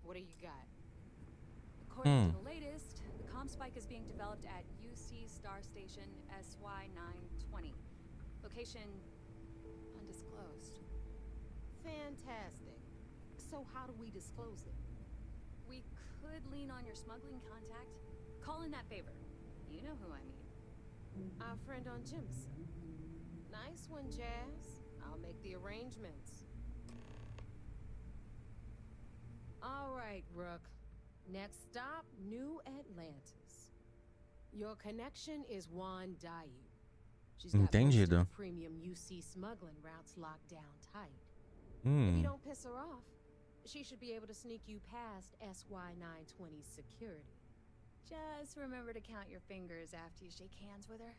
What do you got? According to Hmm. the latest, the comm spike is being developed at UC Star Station SY920. Location undisclosed. Fantastic. So how do we disclose it? We could lean on your smuggling contact. Call in that favor. You know who I mean. Our friend on Jimson. Nice one, Jazz. I'll make the arrangements. All right, Rook. Next stop, New Atlantis. Your connection is Juan Dayu. She's got most of the Entendido. premium UC smuggling routes locked down tight. If you Hmm. don't piss her off, she should be able to sneak you past SY920's security. Just remember to count your fingers after you shake hands with her.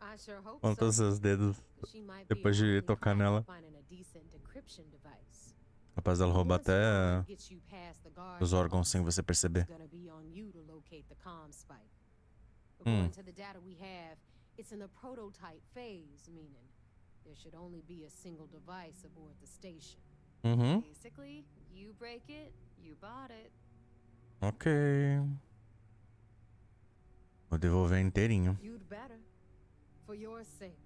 I sure hope Conta os so. seus dedos She might be depois de awfully tocar cracked nela. finding a decent decryption device. Capaz dela roubar Once Juan até gets you past the guard os órgãos dogs, sem você it's perceber. gonna be on you to locate the comm spike. According to the data we have, it's in the prototype phase, meaning there should only be a single device aboard the station. Uhum. Basically, you break it, you bought it. Ok. Vou devolver inteirinho. You'd better, for your sake.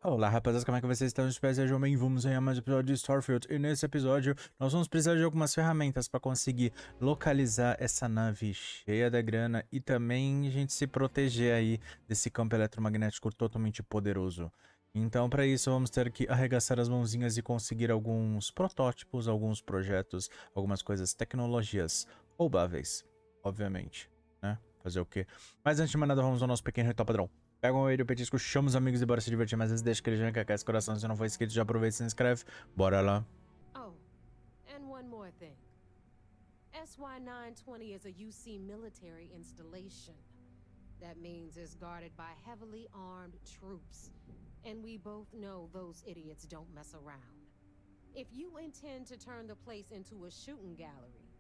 Olá, rapaziada, como é que vocês estão? Espero que sejam bem. Vamos em mais um episódio de Starfield. E nesse episódio, nós vamos precisar de algumas ferramentas para conseguir localizar essa nave cheia da grana e também a gente se proteger aí desse campo eletromagnético totalmente poderoso. Então, para isso, vamos ter que arregaçar as mãozinhas e conseguir alguns protótipos, alguns projetos, algumas coisas, tecnologias roubáveis, obviamente, né? Fazer o quê? Mas antes de mais nada, vamos ao nosso pequeno ritual padrão. Pega um aí do petisco, chama os amigos e bora se divertir. Mas antes, deixa aquele joinha que aquece esse coração. Se não for inscrito, já aproveita e se inscreve. Bora lá. Oh, and one more thing. SY920 is a UC military installation. That means it's guarded by heavily armed troops. And we both know those idiots don't mess around. If you intend to turn the place into a shooting gallery,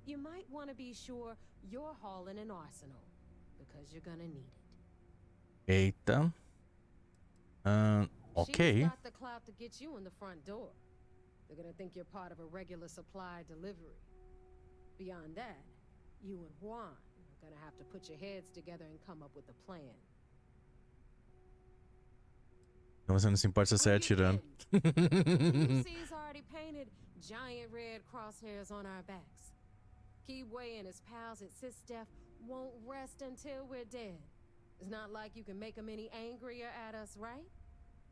you might want to be sure you're hauling an arsenal, because you're gonna need it. Eita. She's Ok. got the clout to get you in the front door. They're gonna think you're part of a regular supply delivery. Beyond that, you and Juan are gonna have to put your heads together and come up with a plan. Então você não se importa se eu sair atirando. UC's already painted giant red crosshairs on our backs. Keyway and his pals at SysDef won't rest until we're dead. It's not like you can make them any angrier at us, right?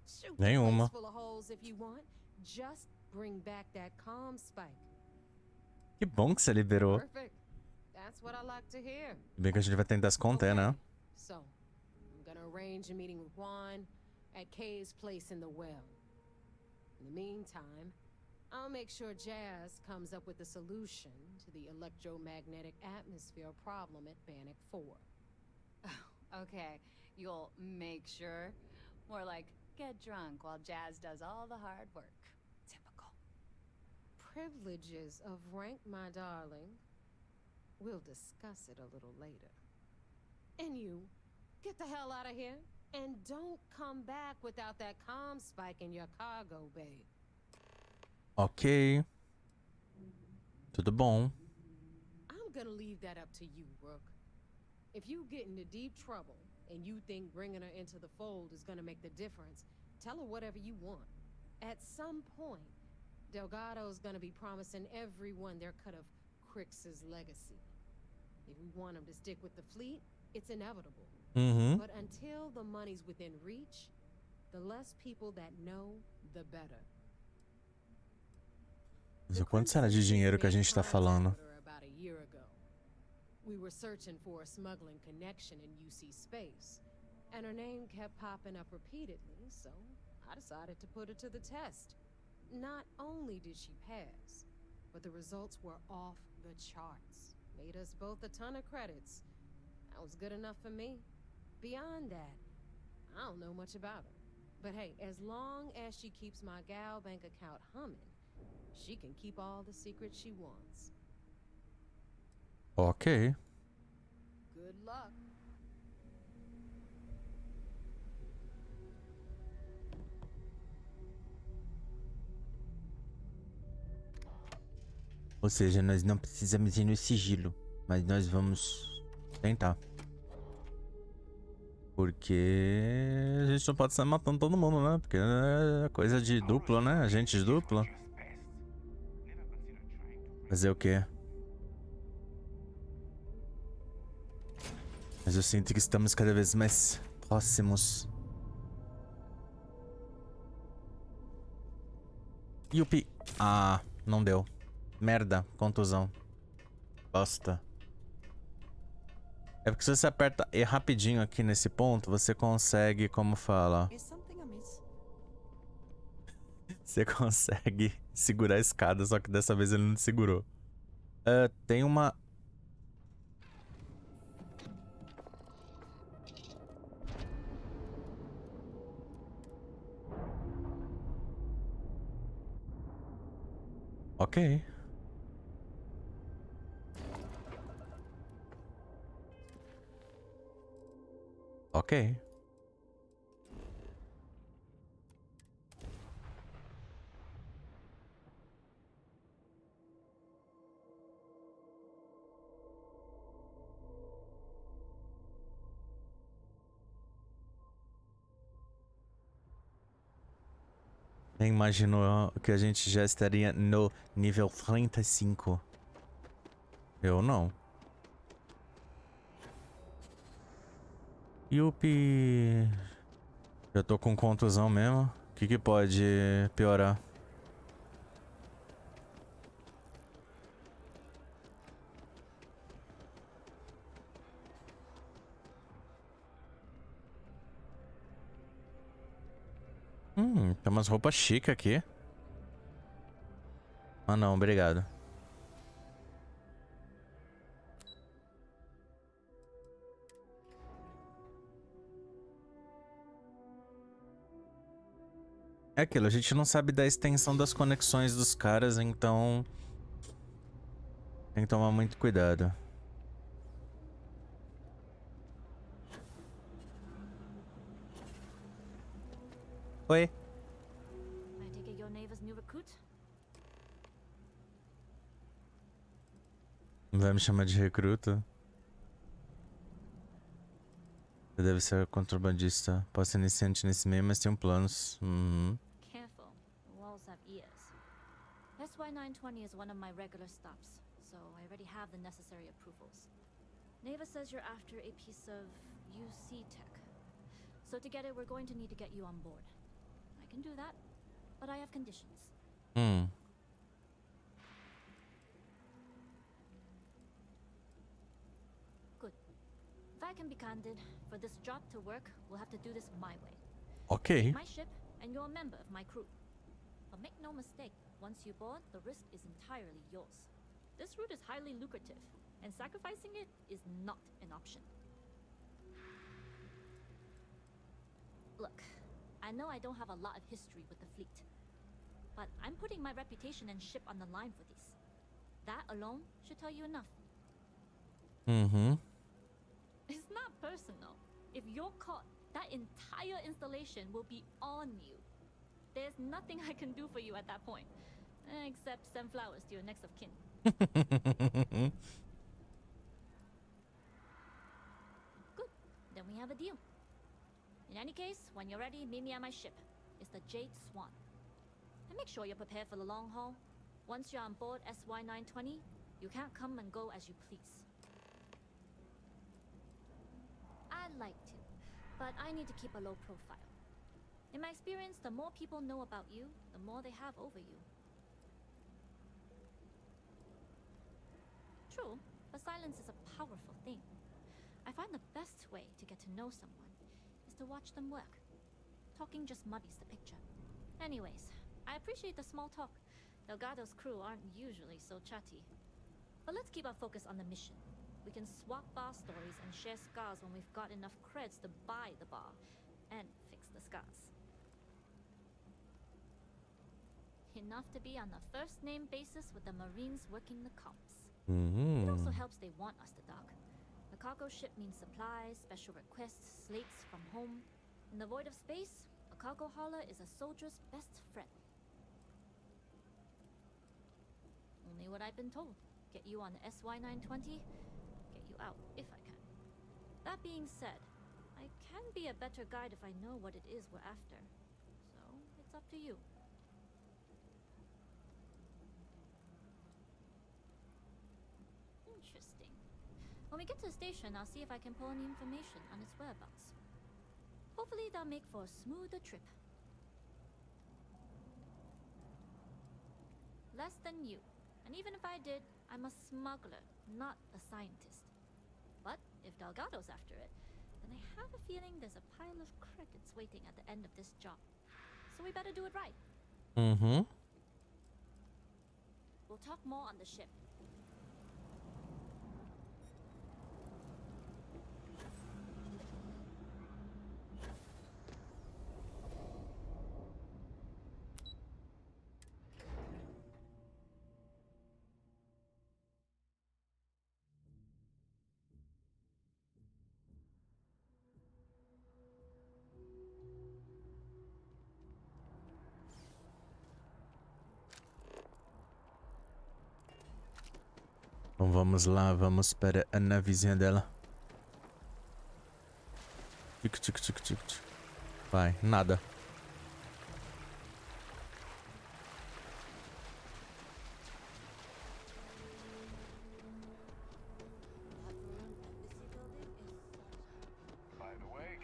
Shoot the Nenhuma. place full of holes if you want. Just bring back that comm spike. Que bom que você liberou. Perfect. That's what I like to hear. Bem que a gente vai tentar se conter, né? So, I'm gonna arrange a meeting with Juan at Kay's place in the well. In the meantime, I'll make sure Jazz comes up with a solution to the electromagnetic atmosphere problem at Bannock 4. Okay, you'll make sure. More like get drunk while Jazz does all the hard work. Typical. Privileges of rank, my darling. We'll discuss it a little later. And you, get the hell out of here. And don't come back without that comm spike in your cargo bay. Ok. Tudo bom. I'm gonna leave that up to you, Rook. If you get into deep trouble and you think bringing her into the fold is gonna make the difference, tell her whatever you want. At some point, Delgado's gonna be promising everyone their cut of Crix's legacy. If we want him to stick with the fleet, it's inevitable. Uhum. But until the money's within reach, the less people that know, the better. Mas o quanto será de dinheiro que a gente tá falando? About a year ago. We were searching for a smuggling connection in UC space, and her name kept popping up repeatedly, so I decided to put her to the test. Not only did she pass, but the results were off the charts. Made us both a ton of credits. That was good enough for me. Beyond that, I don't know much about her. But hey, as long as she keeps my gal bank account humming, she can keep all the secrets she wants. Ok. Good luck. Ou seja, nós não precisamos ir no sigilo, mas nós vamos tentar. Porque a gente não pode estar matando todo mundo, né? Porque é coisa de duplo, né? Agente de duplo. Fazer o quê? Mas eu sinto que estamos cada vez mais próximos. Yupi. Ah, não deu. Merda, contusão. Bosta. É porque se você aperta E rapidinho aqui nesse ponto, você consegue, como fala? Você consegue segurar a escada, só que dessa vez ele não segurou. Tem uma... Ok. Ok. Nem imaginou que a gente já estaria no nível 35. Eu não. Yupi. Já tô com contusão mesmo. O que pode piorar? Tem umas roupas chiques aqui. Ah não, obrigado. É aquilo, a gente não sabe da extensão das conexões dos caras, então... Tem que tomar muito cuidado. Oi. I take it your neighbor's new recruit? Vai me chamar de recruta? Você deve ser contrabandista. Posso ser iniciante nesse meio, mas tenho planos. Careful, the walls have ears. SY920 is one of my regular stops, so I already have the necessary approvals. Neva says you're after a piece of UC tech. So together we're going to need to get you on board. I can do that, but I have conditions. Good. If I can be candid, for this job to work, we'll have to do this my way. Ok. My ship, and you're a member of my crew. But make no mistake, once you board, the risk is entirely yours. This route is highly lucrative, and sacrificing it is not an option. Look, I know I don't have a lot of history with the fleet, but I'm putting my reputation and ship on the line for this. That alone should tell you enough. It's not personal. If you're caught, that entire installation will be on you. There's nothing I can do for you at that point, except send flowers to your next of kin. Good, then we have a deal. In any case, when you're ready, meet me at my ship. It's the Jade Swan. And make sure you're prepared for the long haul. Once you're on board SY920, you can't come and go as you please. I'd like to, but I need to keep a low profile. In my experience, the more people know about you, the more they have over you. True, but silence is a powerful thing. I find the best way to get to know someone is to watch them work. Talking just muddies the picture. Anyways, I appreciate the small talk. Legado's crew aren't usually so chatty. But let's keep our focus on the mission. We can swap bar stories and share scars when we've got enough creds to buy the bar and fix the scars. Enough to be on a first-name basis with the Marines working the comps. It also helps they want us to dock. The cargo ship means supplies, special requests, slates from home. In the void of space, a cargo hauler is a soldier's best friend. Only what I've been told. Get you on the SY-920, get you out if I can. That being said, I can be a better guide if I know what it is we're after. So, it's up to you. Interesting. When we get to the station, I'll see if I can pull any information on its whereabouts. Hopefully that'll make for a smoother trip. Less than you. And even if I did, I'm a smuggler, not a scientist. But if Delgado's after it, then I have a feeling there's a pile of credits waiting at the end of this job. So we better do it right. Uhum. We'll talk more on the ship. Então vamos lá, vamos para a navezinha dela. Tic, tic, tic, tic, tic. Vai, nada.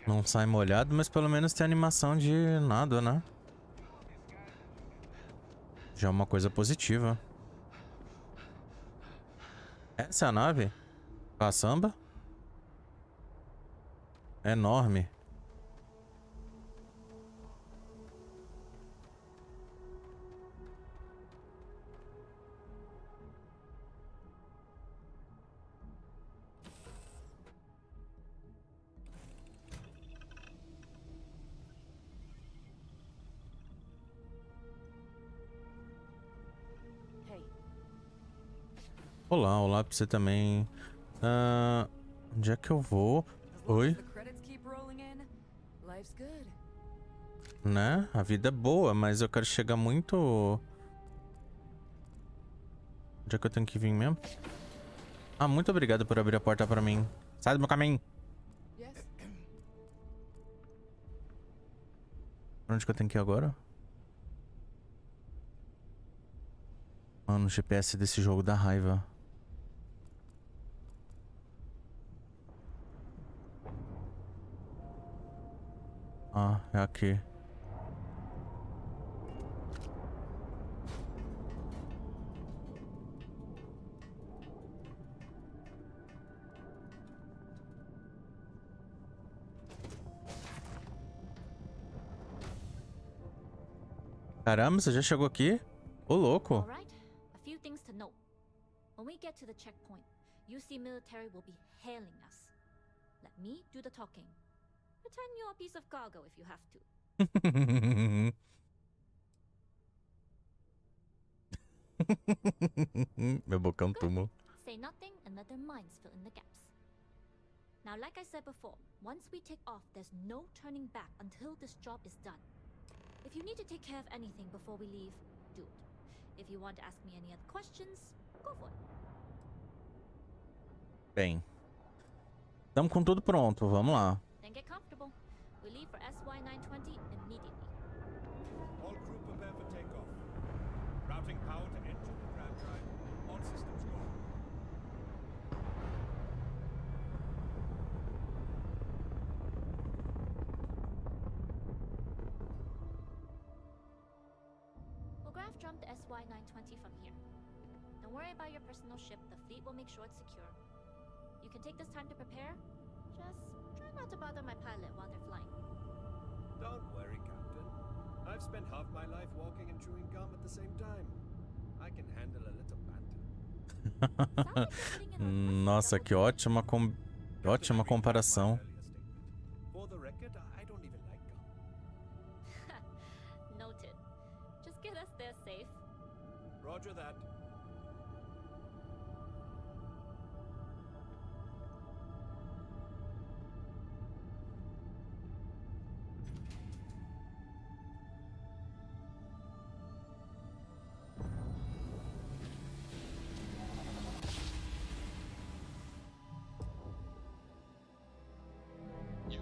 Não sai molhado, mas pelo menos tem animação de nada, né? Já é uma coisa positiva. Essa é a nave? Caçamba? É enorme. Olá, olá pra você também. Onde é que eu vou? Oi? Né? A vida é boa, mas eu quero chegar muito... Onde é que eu tenho que vir mesmo? Ah, muito obrigado por abrir a porta pra mim. Sai do meu caminho! Pra onde que eu tenho que ir agora? Mano, o GPS desse jogo dá raiva. Ah, é aqui. Caramba, você já chegou aqui? Ô, louco. Alright, a few things to note. When we get to the checkpoint, UC military will be hailing us. Let me do the talking. Pretend you're a piece of cargo if you have to. Meu bocão Good. túmulo. Say nothing and let their minds fill in the gaps. Now, like I said before, once we take off, there's no turning back until this job is done. If you need to take care of anything before we leave, do it. If you want to ask me any other questions, go for it. Bem. Estamos com tudo pronto, vamos lá. Then get comfortable. We leave for SY-920 immediately. All crew prepare for takeoff. Routing power to engine and ram drive. All systems go. We'll graph jump the SY-920 from here. Don't worry about your personal ship. The fleet will make sure it's secure. You can take this time to prepare. Just try not to bother my pilot while they're flying. Don't worry, Captain. I've spent half my life walking and chewing gum at the same time. I can handle a little banter. Sounds like you're putting in a massive Nossa, que double ótima, que ótima comparação. For the record, I don't even like gum. Noted. Just get us there safe. Roger that.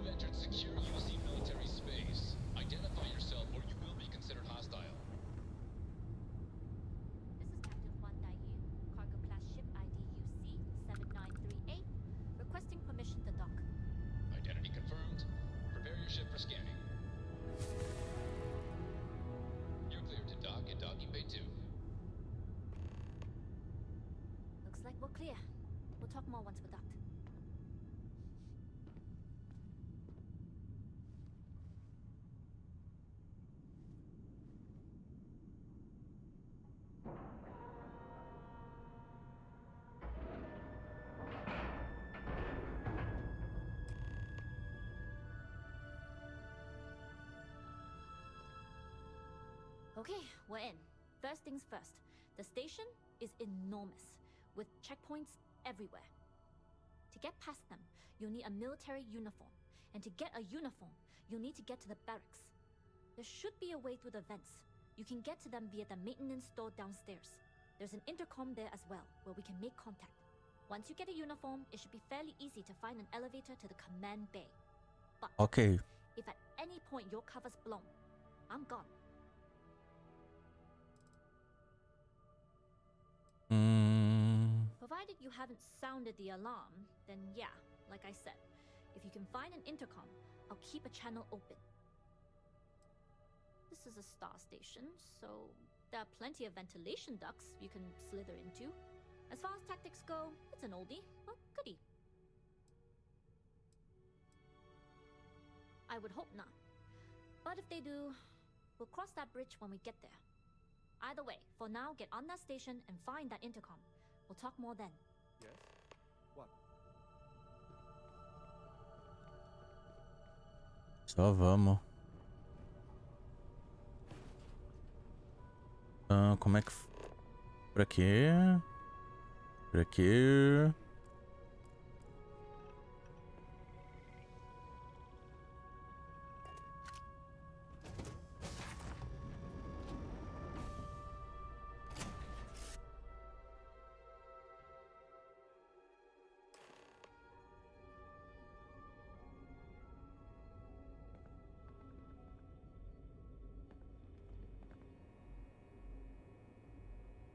You've entered secure UC military space. Identify yourself or you will be considered hostile. This is Captain Juan Daiyu, cargo class ship ID UC-7938, requesting permission to dock. Identity confirmed. Prepare your ship for scanning. You're cleared to dock at docking bay 2. Looks like we're clear. We'll talk more once we're docked. Okay, we're in. First things first. The station is enormous, with checkpoints everywhere. To get past them, you'll need a military uniform. And to get a uniform, you'll need to get to the barracks. There should be a way through the vents. You can get to them via the maintenance store downstairs. There's an intercom there as well, where we can make contact. Once you get a uniform, it should be fairly easy to find an elevator to the command bay. But Ok. if at any point your cover's blown, I'm gone. Provided you haven't sounded the alarm, then yeah, like I said, if you can find an intercom, I'll keep a channel open. This is a star station, so there are plenty of ventilation ducts you can slither into. As far as tactics go, it's an oldie, but goodie. I would hope not. But if they do, we'll cross that bridge when we get there. Either way, for now, get on that station and find that intercom. We'll talk more then. Yes? What? Só vamos. Como é que... Por aqui. Por aqui.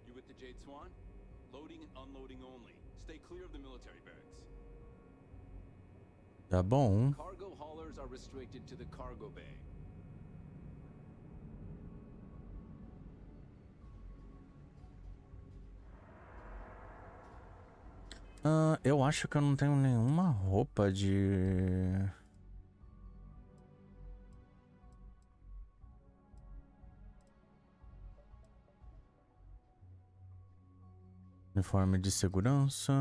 You with the Jade Swan? Loading and unloading only. Stay clear of the military barracks. Tá bom. Cargo haulers are restricted to the cargo bay. Eu acho que eu não tenho nenhuma roupa de... Uniforme de segurança.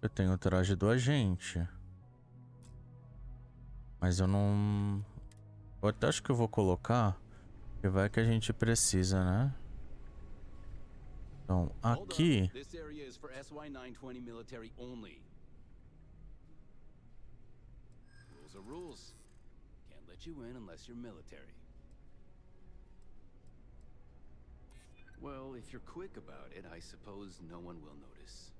Eu tenho o traje do agente. Mas eu não... Eu até acho que eu vou colocar. Que vai que a gente precisa, né? Então, aqui... This area is for SY-920 military only. Rules are rules. Can't let you in unless you're military. Well, if you're quick about it, I suppose no one will notice.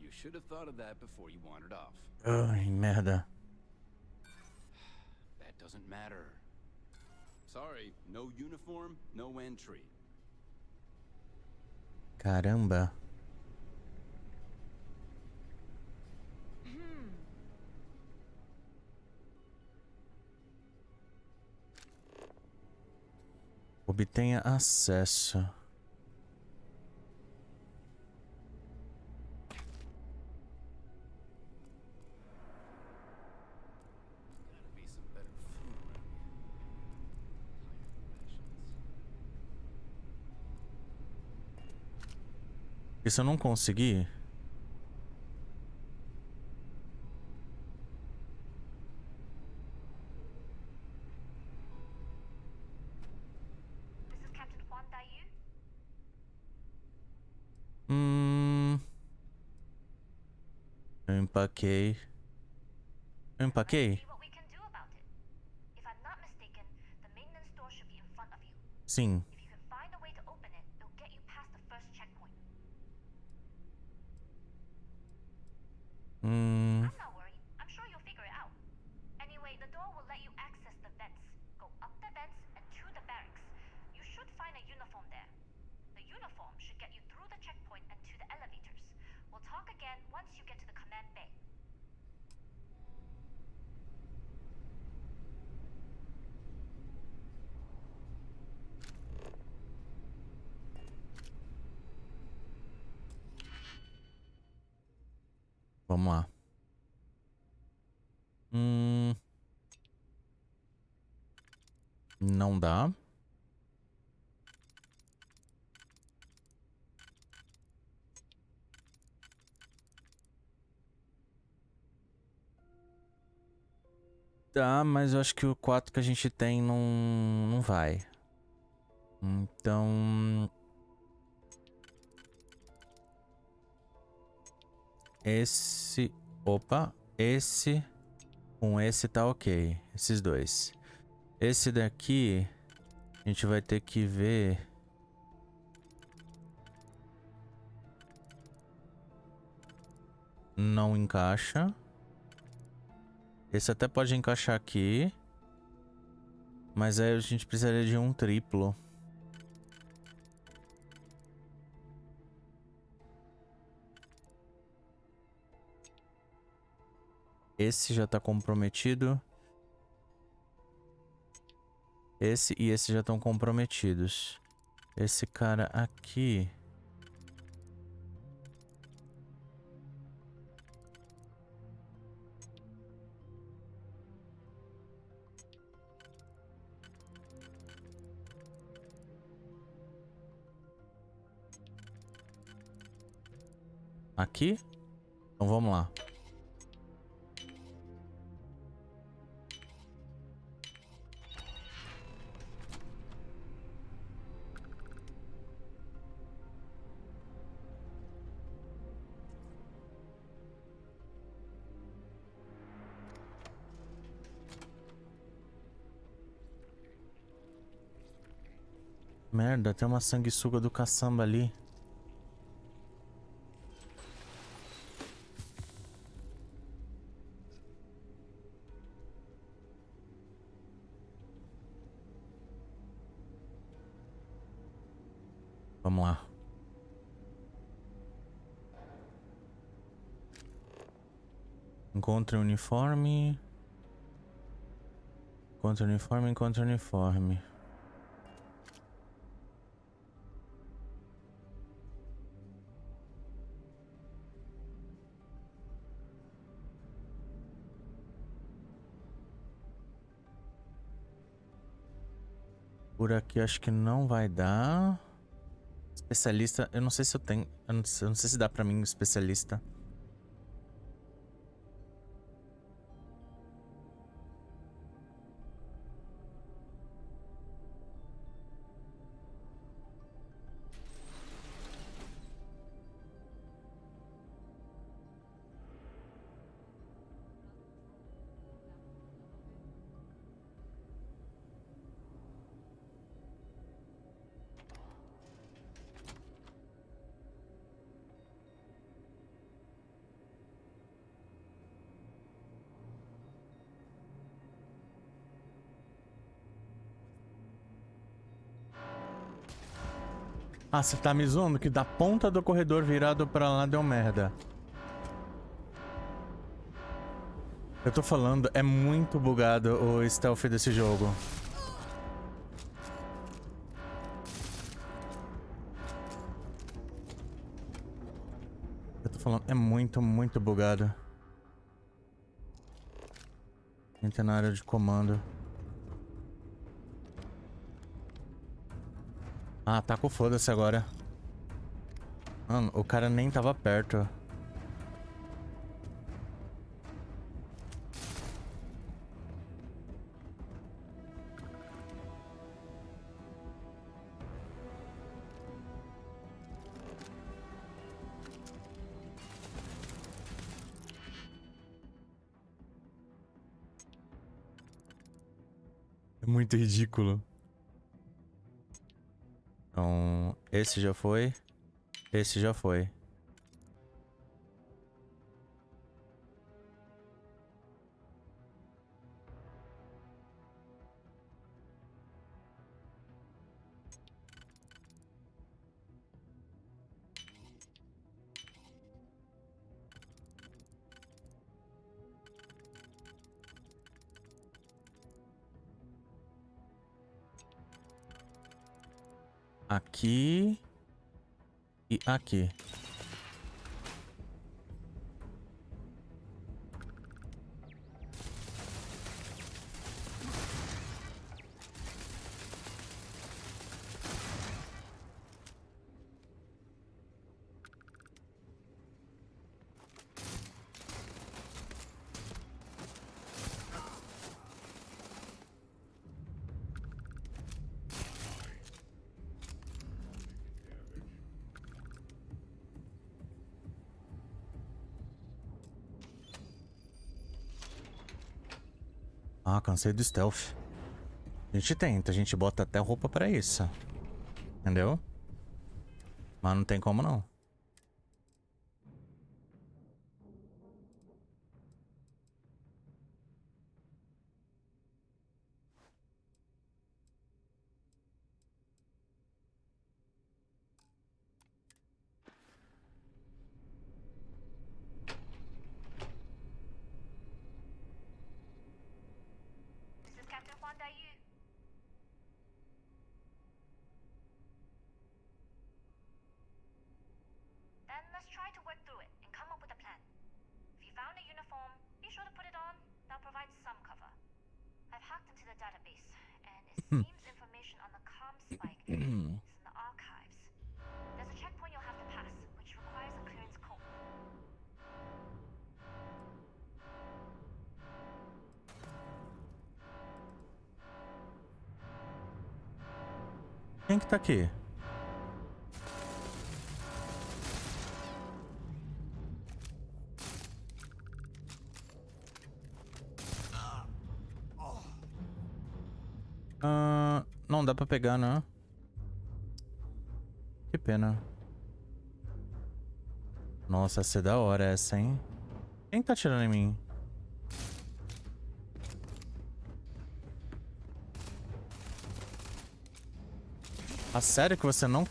You should have thought of that before you wandered off. Ai, merda. That doesn't matter. Sorry, no uniform, no entry. Caramba. Obtenha acesso. Gotta be some better food around here. E se eu não conseguir? This is Captain Juan Daiyu. Eu empaquei. Eu empaquei? See what we can do about it. If I'm not mistaken, the maintenance door should be in front of you. Sim. If you can find a way to open it, it'll get you past the first checkpoint. should find a uniform there. The uniform should get you through the checkpoint and to the elevators. We'll talk again once you get to the command bay. Vamos lá. Não dá. Dá, mas eu acho que o 4 que a gente tem não vai. Então... Esse... Opa! Esse... Com esse tá ok. Esses dois. Esse daqui... A gente vai ter que ver... Não encaixa. Esse até pode encaixar aqui. Mas aí a gente precisaria de um triplo. Esse já tá comprometido. Esse e esse já estão comprometidos. Esse cara aqui... Aqui? Então vamos lá. Merda, tem uma sanguessuga do caçamba ali. Vamos lá. Encontre uniforme. Encontre uniforme, encontre uniforme. Por aqui acho que não vai dar. Especialista, eu não sei se eu tenho. Eu não sei se dá pra mim especialista. Ah, você tá me zoando que da ponta do corredor virado pra lá deu merda. Eu tô falando, é muito bugado o stealth desse jogo. Eu tô falando, é muito, muito bugado. Entra na área de comando. Ah, tá com foda-se agora. Mano, o cara nem tava perto. É muito ridículo. Então, esse já foi. Esse já foi. Aqui. E aqui. Ah, cansei do stealth. A gente tenta, a gente bota até roupa pra isso. Entendeu? Mas não tem como não. This is Captain Huan Daiyu. Then let's try to work through it and come up with a plan. If you found a uniform, be sure to put it on. That'll provide some cover. I've hacked into the database, and it seems information on the comm spike is in the archives. There's a checkpoint you'll have to pass, which requires a clearance code. Quem que tá aqui? Não dá pra pegar, né? Que pena. Nossa, ia ser da hora essa, hein? Quem tá atirando em mim? Ah, sério que você não...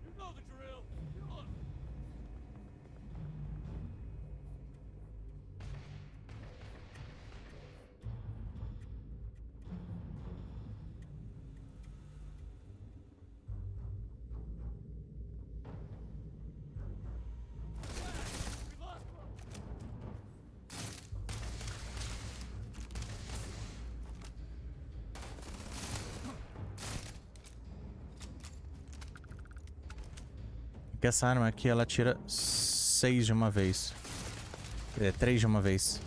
You know the drill. Come on. We lost one. Que essa arma aqui, ela tira 6 de uma vez. 3 de uma vez.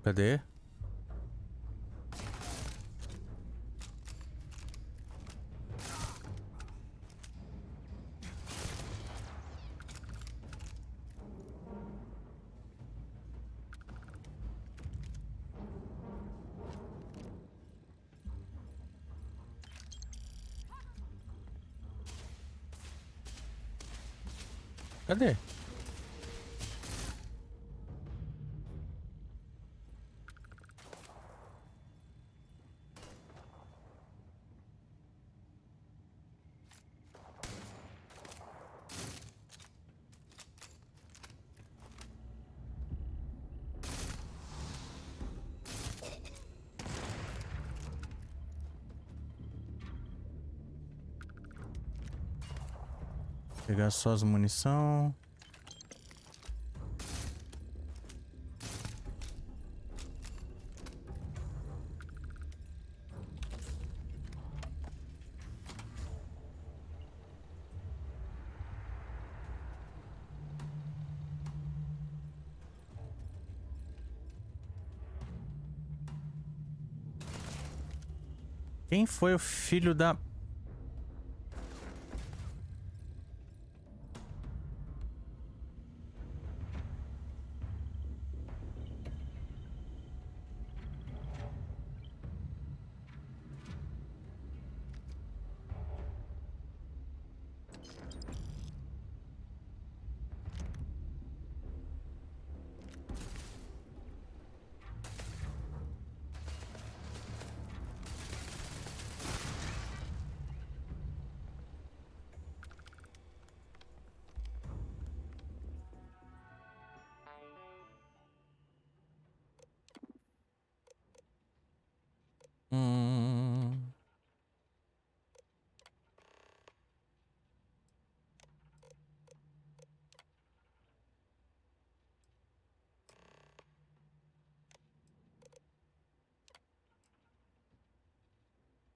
Cadê? Cadê? Pegar só as munição. Quem foi o filho da...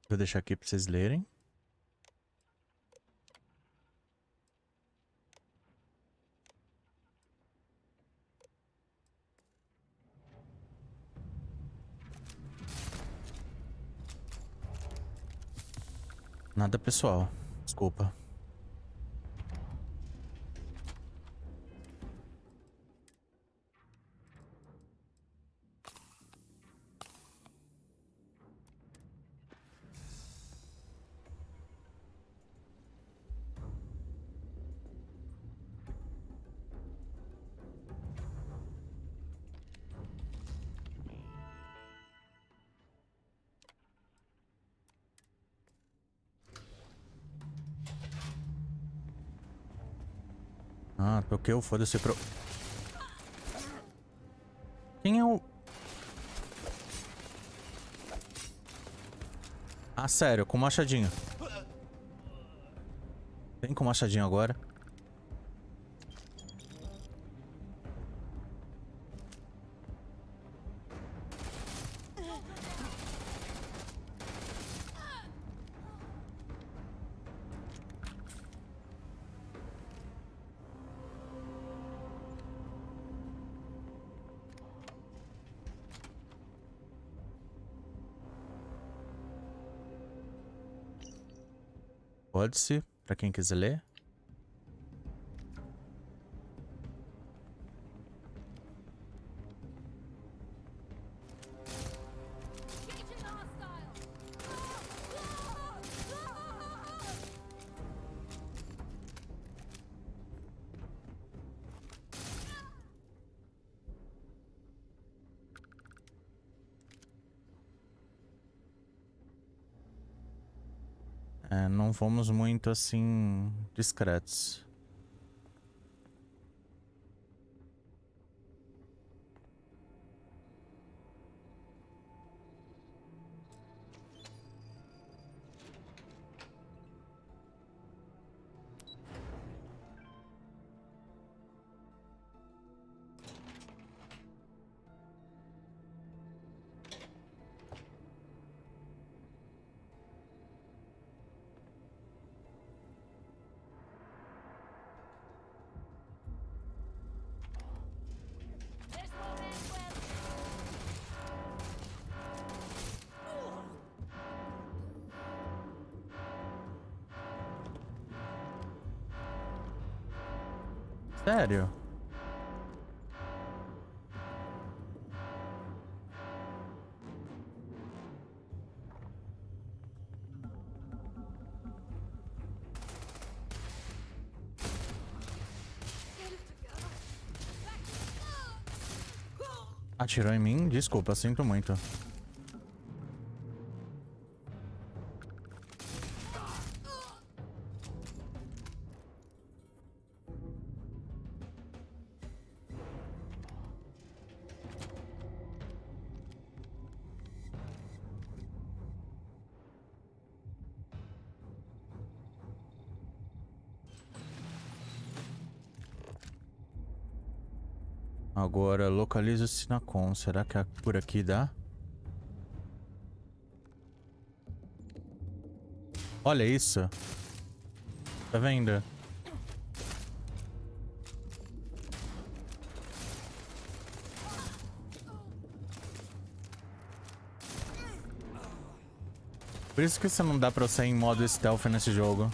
Vou deixar aqui pra vocês lerem. Nada pessoal. Desculpa. Ah, toquei o foda-se pro... Quem é o... Ah, sério, com machadinho. Tem com machadinho agora. Pode-se, pra quem quiser ler. É, não fomos muito assim discretos. Sério? Atirou em mim? Desculpa, sinto muito. Agora localiza o Sinacon. Será que por aqui dá? Olha isso. Tá vendo? Por isso que você não dá pra eu sair em modo stealth nesse jogo.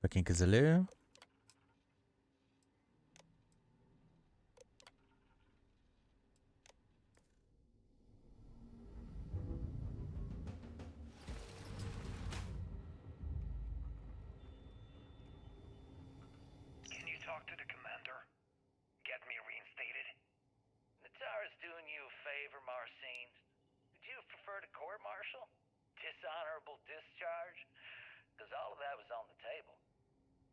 Pra quem quiser ler. Can you talk to the commander? Get me reinstated? Natara's doing you a favor, Marcine. Would you have preferred a court-martial? Dishonorable discharge? Because all of that was on the table.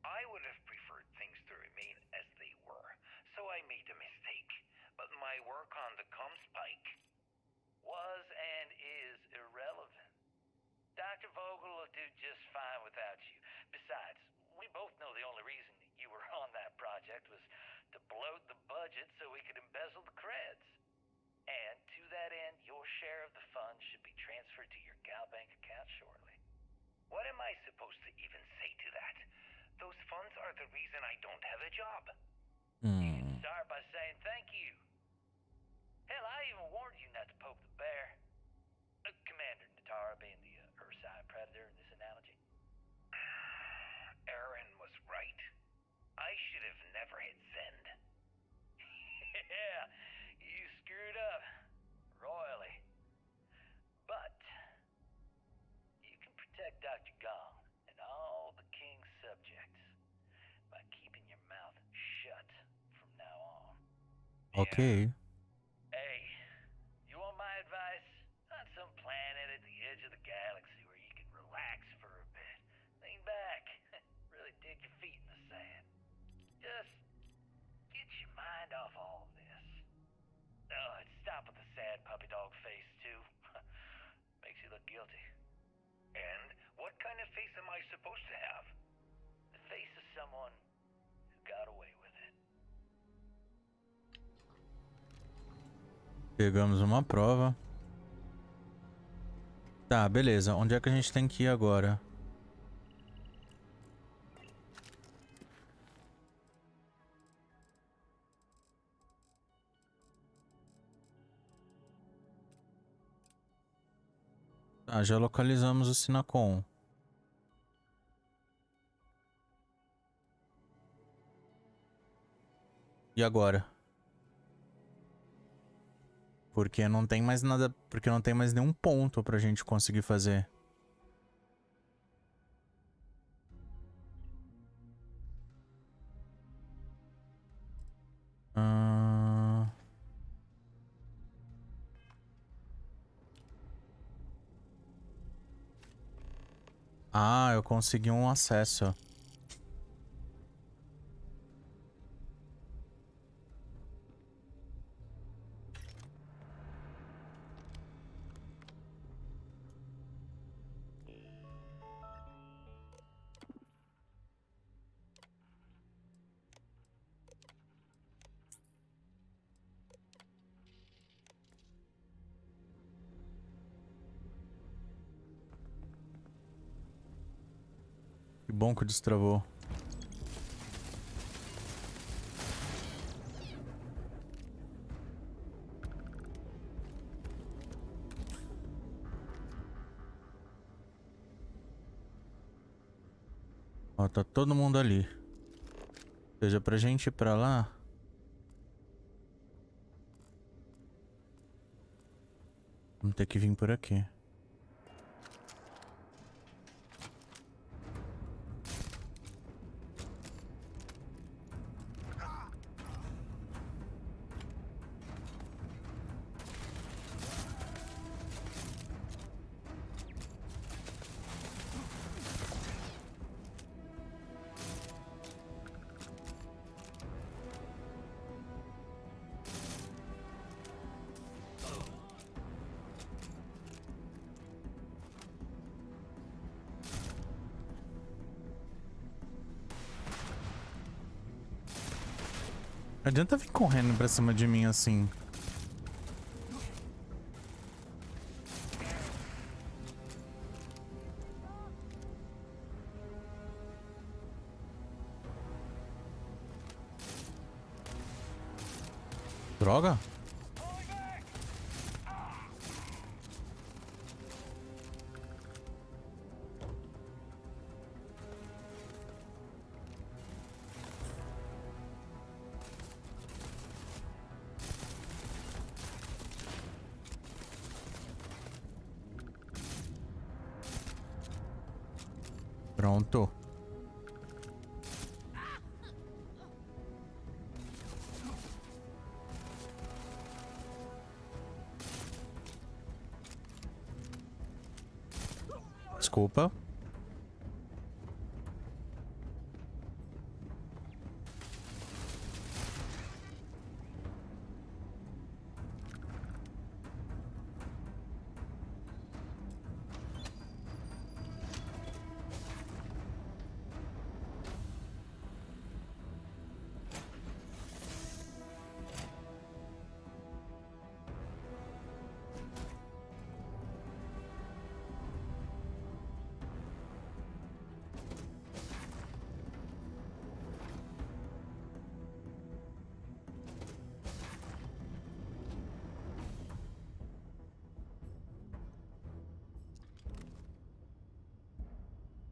I would have preferred things to remain as they were, so I made a mistake. But my work on the comms pike was and is irrelevant. Dr. Vogel will do just fine without you. Besides, we both know the only reason you were on that project was to bloat the budget so we could embezzle the creds. And to that end, your share of the funds should be transferred to your Gal Bank account shortly. What am I supposed to even say to that? Those funds are the reason I don't have a job. You can start by saying thank you. Hell, I even warned you not to poke the bear. Commander Natara being the Ursine predator in this analogy. Aaron was right. I should have never hit send. Yeah, you screwed up. Royally. But you can protect Dr. Gong and all the King's subjects by keeping your mouth shut from now on. Ok. Hey, you want my advice? On some planet at the edge of the galaxy where you can relax for a bit. Lean back. Really dig your feet in the sand. Just get your mind off all of this. Oh, and stop with the sad puppy dog face, too. Makes you look guilty. And what kind of face am I supposed to have? The face of someone who got away with it. Pegamos uma prova. Tá, beleza. Onde é que a gente tem que ir agora? Tá, já localizamos o Sinacon. E agora? Porque não tem mais nada, porque não tem mais nenhum ponto pra gente conseguir fazer. Ah, eu consegui um acesso. Que bom que destravou. Ó, tá todo mundo ali. Ou seja, pra gente ir pra lá... Vamos ter que vir por aqui. Não adianta vir correndo pra cima de mim assim. Droga. Pronto. Desculpa.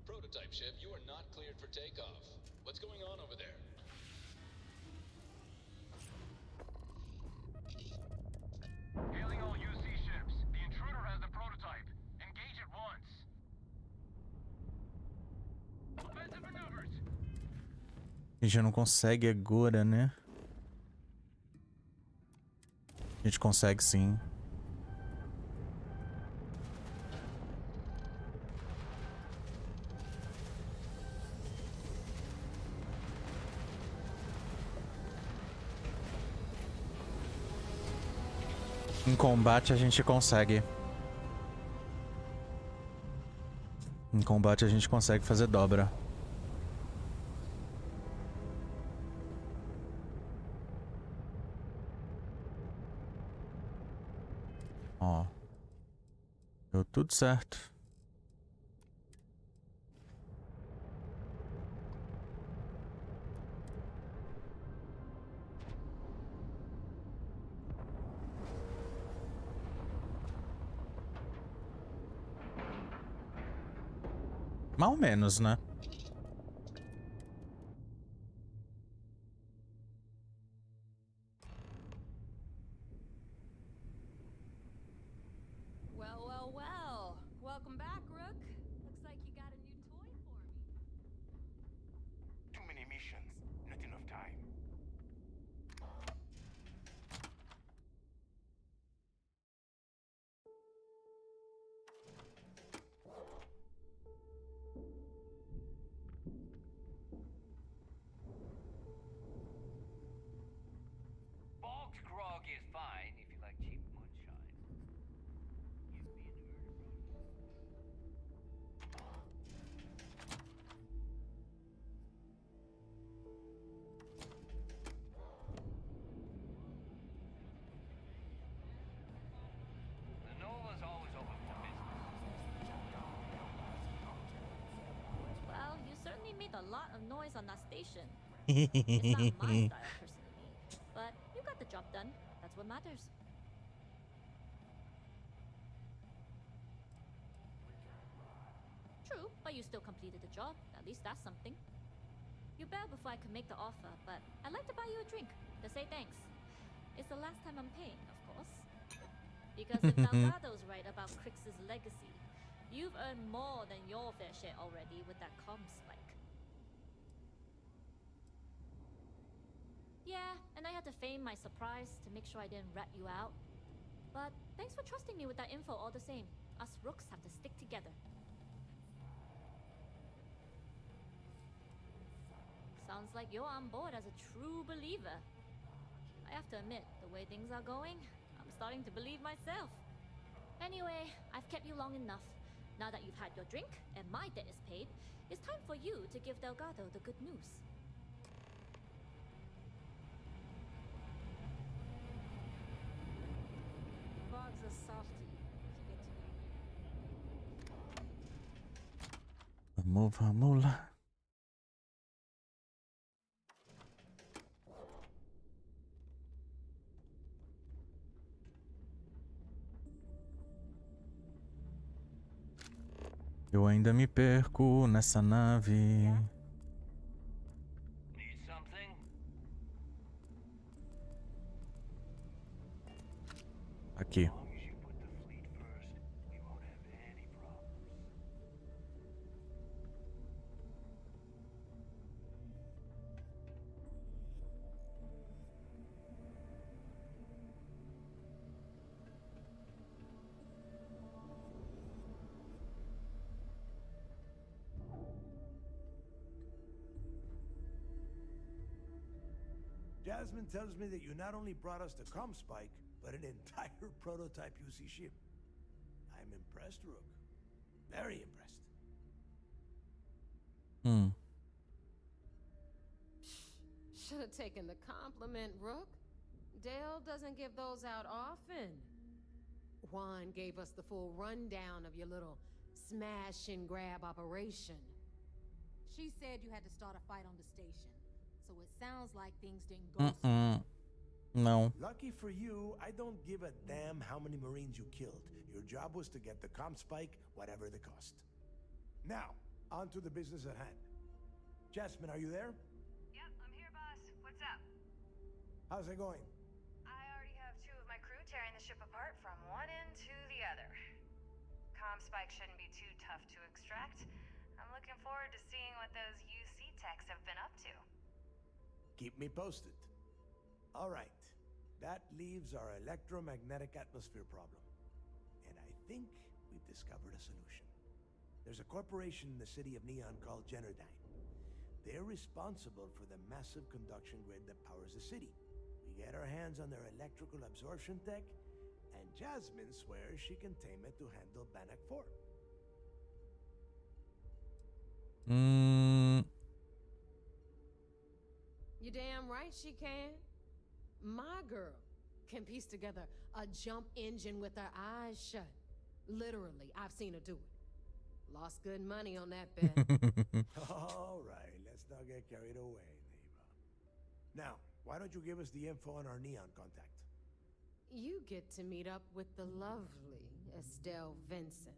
Prototype ship, you are not cleared for takeoff. What's going on over there? Hailing all UC ships. The intruder has the prototype. Engage at once. Offensive maneuvers. A gente não consegue agora, né? A gente consegue sim. Em combate a gente consegue. Em combate a gente consegue fazer dobra. Ó. Deu tudo certo. Mais ou menos, né? Well, well, well. Welcome back, Rook. Looks like you got a new toy for me. Too many missions. Not enough time. Bog's grog is fine if you like cheap moonshine. Give me an The Nova's always open for business. Well, you certainly made a lot of noise on that station. It's not my style personally, but you got the job done. That's what matters. True, but you still completed the job. At least that's something. You bailed before I could make the offer, but I'd like to buy you a drink to say thanks. It's the last time I'm paying, of course. Because if Legado's right about Crix's legacy, you've earned more than your fair share already with that comm spike. Yeah, and I had to feign my surprise to make sure I didn't rat you out. But thanks for trusting me with that info all the same. Us rooks have to stick together. Sounds like you're on board as a true believer. I have to admit, the way things are going, I'm starting to believe myself. Anyway, I've kept you long enough. Now that you've had your drink and my debt is paid, it's time for you to give Delgado the good news. Vamos lá. Eu ainda me perco nessa nave. Need something? Aqui. As long as you put the fleet first, we won't have any problems. Jasmine tells me that you not only brought us the comm spike, but an entire prototype UC ship. I'm impressed, Rook. Very impressed. Should have taken the compliment, Rook. Dale doesn't give those out often. Juan gave us the full rundown of your little smash and grab operation. She said you had to start a fight on the station, so it sounds like things didn't go so Não. Lucky for you, I don't give a damn how many Marines you killed. Your job was to get the comm spike, whatever the cost. Now, on to the business at hand. Jasmine, are you there? Yep, I'm here, boss. What's up? How's it going? I already have 2 of my crew tearing the ship apart from one end to the other. Comm spike shouldn't be too tough to extract. I'm looking forward to seeing what those UC techs have been up to. Keep me posted. All right. That leaves our electromagnetic atmosphere problem. And I think we've discovered a solution. There's a corporation in the city of Neon called Generdyne. They're responsible for the massive conduction grid that powers the city. We get our hands on their electrical absorption tech, and Jasmine swears she can tame it to handle Bannock 4. You damn right she can. My girl can piece together a jump engine with her eyes shut. Literally, I've seen her do it. Lost good money on that bet. All right, let's not get carried away, Neva. Now, why don't you give us the info on our Neon contact? You get to meet up with the lovely Estelle Vincent.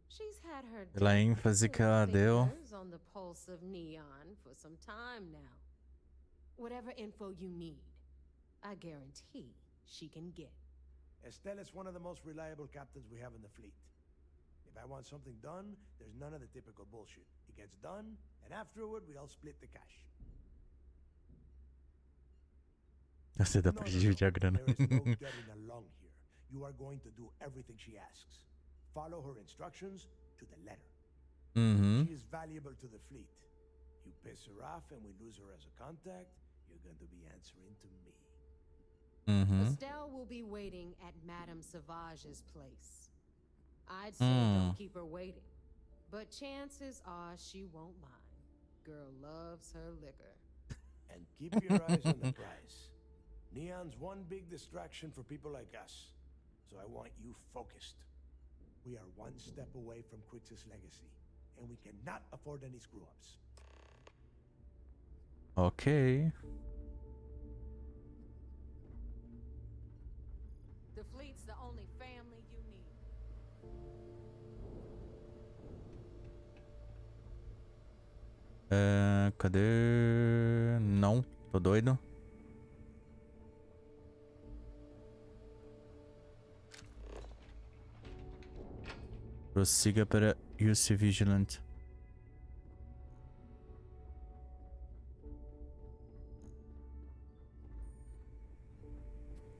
She's had her Pela ênfase que ela deu. fingers on the pulse of Neon for some time now. Whatever info you need, I guarantee she can get. Estelle is one of the most reliable captains we have in the fleet. If I want something done, there's none of the typical bullshit. It gets done, and afterward we all split the cash. Você dá pra dividir a grana. There is no getting along here. You are going to do everything she asks. Follow her instructions to the letter. She is valuable to the fleet. You piss her off and we lose her as a contact, you're going to be answering to me. Estelle will be waiting at Madame Sauvage's place. I'd say don't keep her waiting, but chances are she won't mind. Girl loves her liquor. And keep your eyes on the prize. Neon's one big distraction for people like us, so I want you focused. We are one step away from Quix's legacy, and we cannot afford any screw-ups. Ok. The fleet's the only family you need. Cadê? Não, tô doido. Prossiga para UC Vigilant.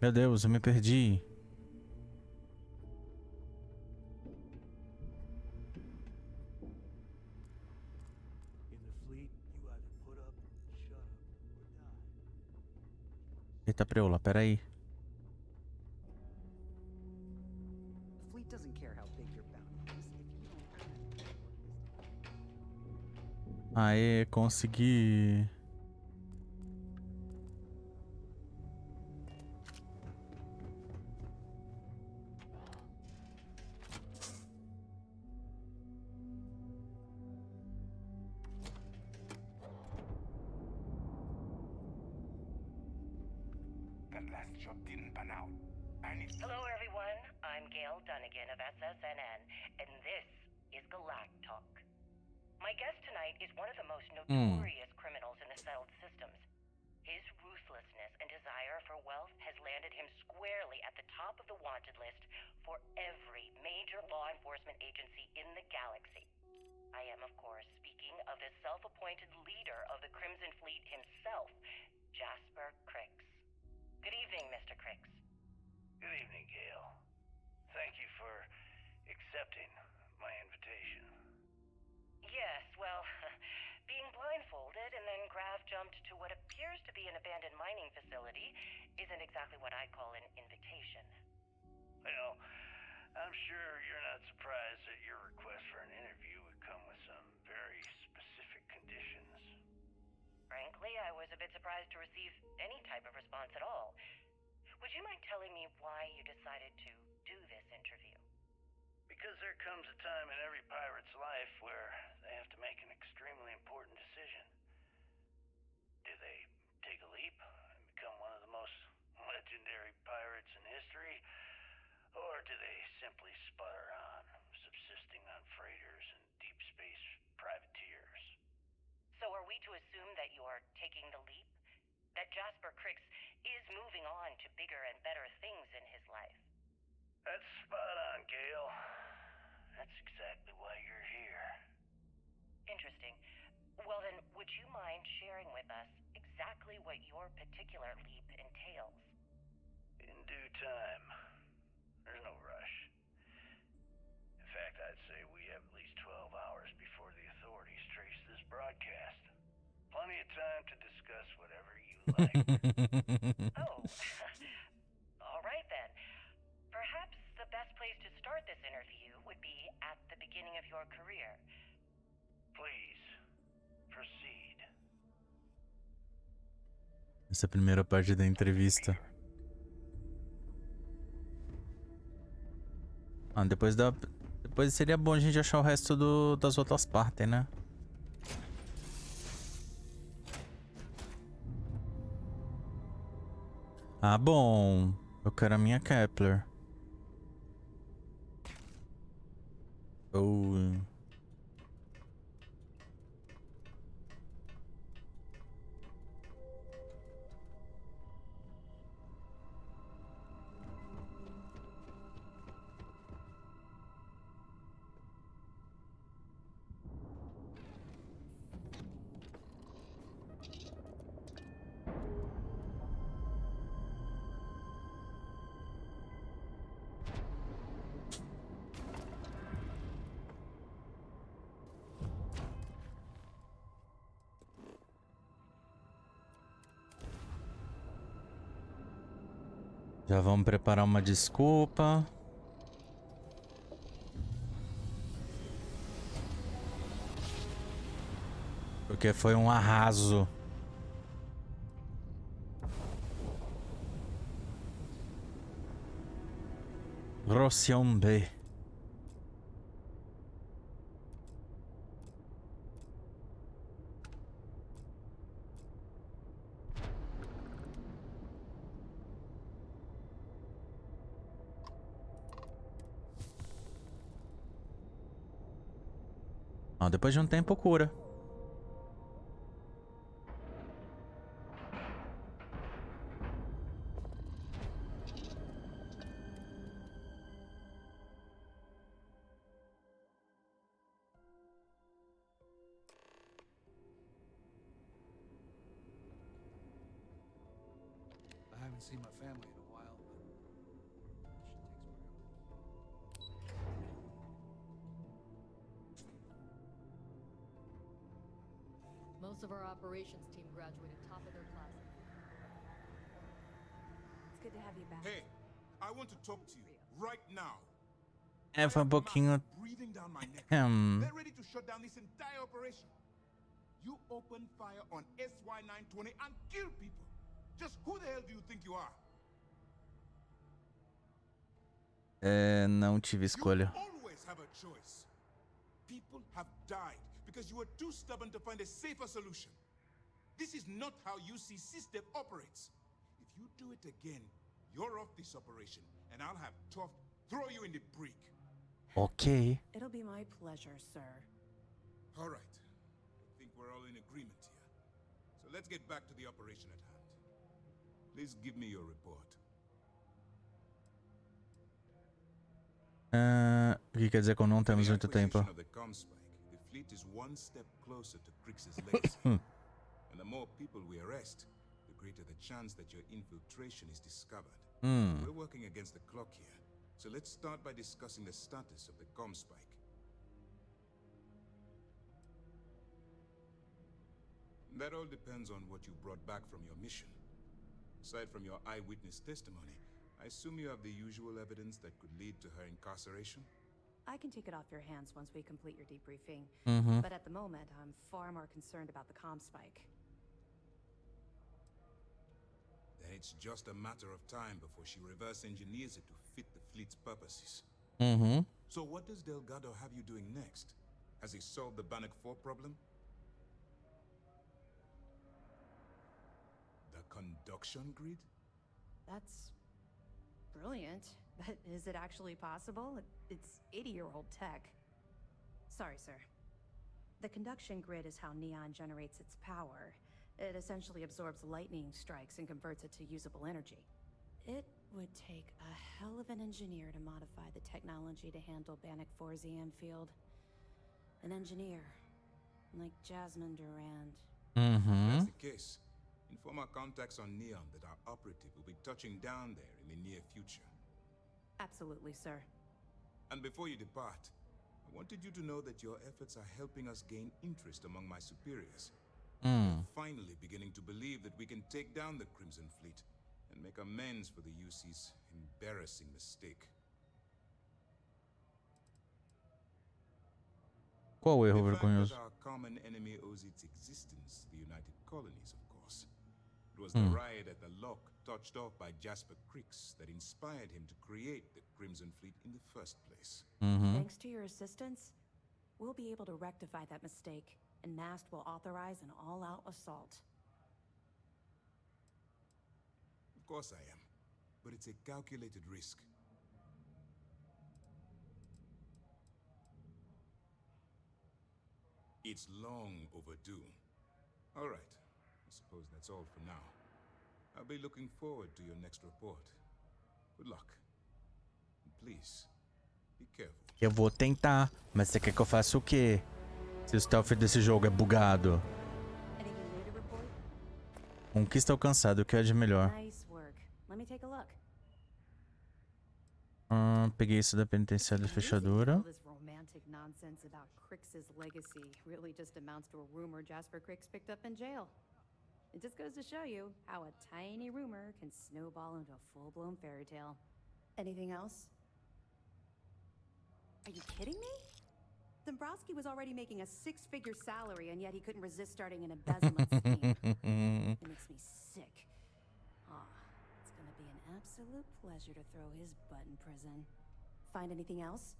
Meu Deus, eu me perdi. Eita preula, peraí. Aê, consegui. that last job didn't pan out. And it's... Hello, everyone. I'm Gail Dunnigan of SSNN, and this is Galactalk. My guest tonight is one of the most notorious criminals in the settled systems. His ruthlessness and desire for wealth has landed him squarely at the top of the wanted list for every major law enforcement agency in the galaxy. I am, of course, speaking of the self-appointed leader of the Crimson Fleet himself, Jasper Crix. Good evening, Mr. Crix. Good evening, Gail. Thank you for accepting my invitation. Yes, well, being blindfolded and then jumped to what appears to be an abandoned mining facility isn't exactly what I'd call an invitation. Well, I'm sure you're not surprised that your request for an interview would come with some very specific conditions. Frankly, I was a bit surprised to receive any type of response at all. Would you mind telling me why you decided to do this interview? Because there comes a time in every pirate's life where they have to make an extremely important decision. Do they take a leap and become one of the most legendary pirates in history? Or do they simply sputter on, subsisting on freighters and deep space privateers? So are we to assume that you're taking the leap? That Jasper Crix is moving on to bigger and better things in his life? That's spot on, Gail. That's exactly why you're here. Interesting. Well then, would you mind sharing with us exactly what your particular leap entails? In due time. There's no rush. In fact, I'd say we have at least 12 hours before the authorities trace this broadcast. Plenty of time to discuss whatever you like. Oh, all right then. Perhaps the best place to start this interview would be at the beginning of your career. Please, proceed. Essa é a primeira parte da entrevista. Ah, depois seria bom a gente achar o resto das outras partes, né? Ah, bom. Eu quero a minha Kepler. Oh. Já vamos preparar uma desculpa. Porque foi um arraso. Rociombe. Ah, depois de um tempo cura. I haven't seen my family in a while, but she takes Most of our operations team graduated top of their class. It's good to have you back. Hey, I want to talk to you right now. É, foi um pouquinho. Breathing down my neck. They're ready to shut down this entire operation. You open fire on SY-920 and kill people. Just who the hell do you think you are? Não tive escolha. You always have a choice. People have died because you were too stubborn to find a safer solution. This is not how UC system operates. If you do it again, you're off this operation, and I'll have Tough throw you in the brig. Ok. It'll be my pleasure, sir. All right. I think we're all in agreement here. So let's get back to the operation at hand. Please give me your report. O que quer dizer que não temos muito tempo? Of the fleet is one step closer to Crix's legacy. And the more people we arrest, the greater the chance that your infiltration is discovered. We're working against the clock here. So let's start by discussing the status of the spike. That all depends on what you brought back from your mission. Aside from your eyewitness testimony, I assume you have the usual evidence that could lead to her incarceration? I can take it off your hands once we complete your debriefing. But at the moment, I'm far more concerned about the spike. Then it's just a matter of time before she reverse engineers it to fit the fleet's purposes. So what does Delgado have you doing next? Has he solved the Bannock 4 problem? The conduction grid? That's brilliant, but is it actually possible? It's 80-year-old tech. Sorry, sir. The conduction grid is how Neon generates its power. It essentially absorbs lightning strikes and converts it to usable energy. It would take a hell of an engineer to modify the technology to handle Bannock 4's EM field. An engineer, like Jasmine Durand. If that's the case, inform our contacts on Neon that our operative will be touching down there in the near future. Absolutely, sir. And before you depart, I wanted you to know that your efforts are helping us gain interest among my superiors. We're finally beginning to believe that we can take down the Crimson Fleet and make amends for the UC's embarrassing mistake. Qual o erro The fact vergonhoso? that our common enemy owes its existence to the United Colonies, of course. It was the riot at the Lock, touched off by Jasper Crix, that inspired him to create the Crimson Fleet in the first place. Thanks to your assistance, we'll be able to rectify that mistake, and Mast will authorize an all-out assault. Of course I am, but it's a calculated risk. It's long overdue. All right, I suppose that's all for now. I'll be looking forward to your next report. Good luck. And please, be careful. Eu vou tentar, mas você quer que eu faça o quê? Se o stealth desse jogo é bugado. Conquista alcançada, o que é de melhor? Peguei isso da penitenciária de fechadura. Nonsense about Crix's legacy really just amounts to a rumor Jasper Crix picked up in jail. It just goes to show you how a tiny rumor can snowball into a full-blown fairy tale. Anything else? Are you kidding me? Dombrowski was already making a 6-figure salary, and yet he couldn't resist starting an embezzlement scheme. It makes me sick. It's gonna be an absolute pleasure to throw his butt in prison. Find anything else?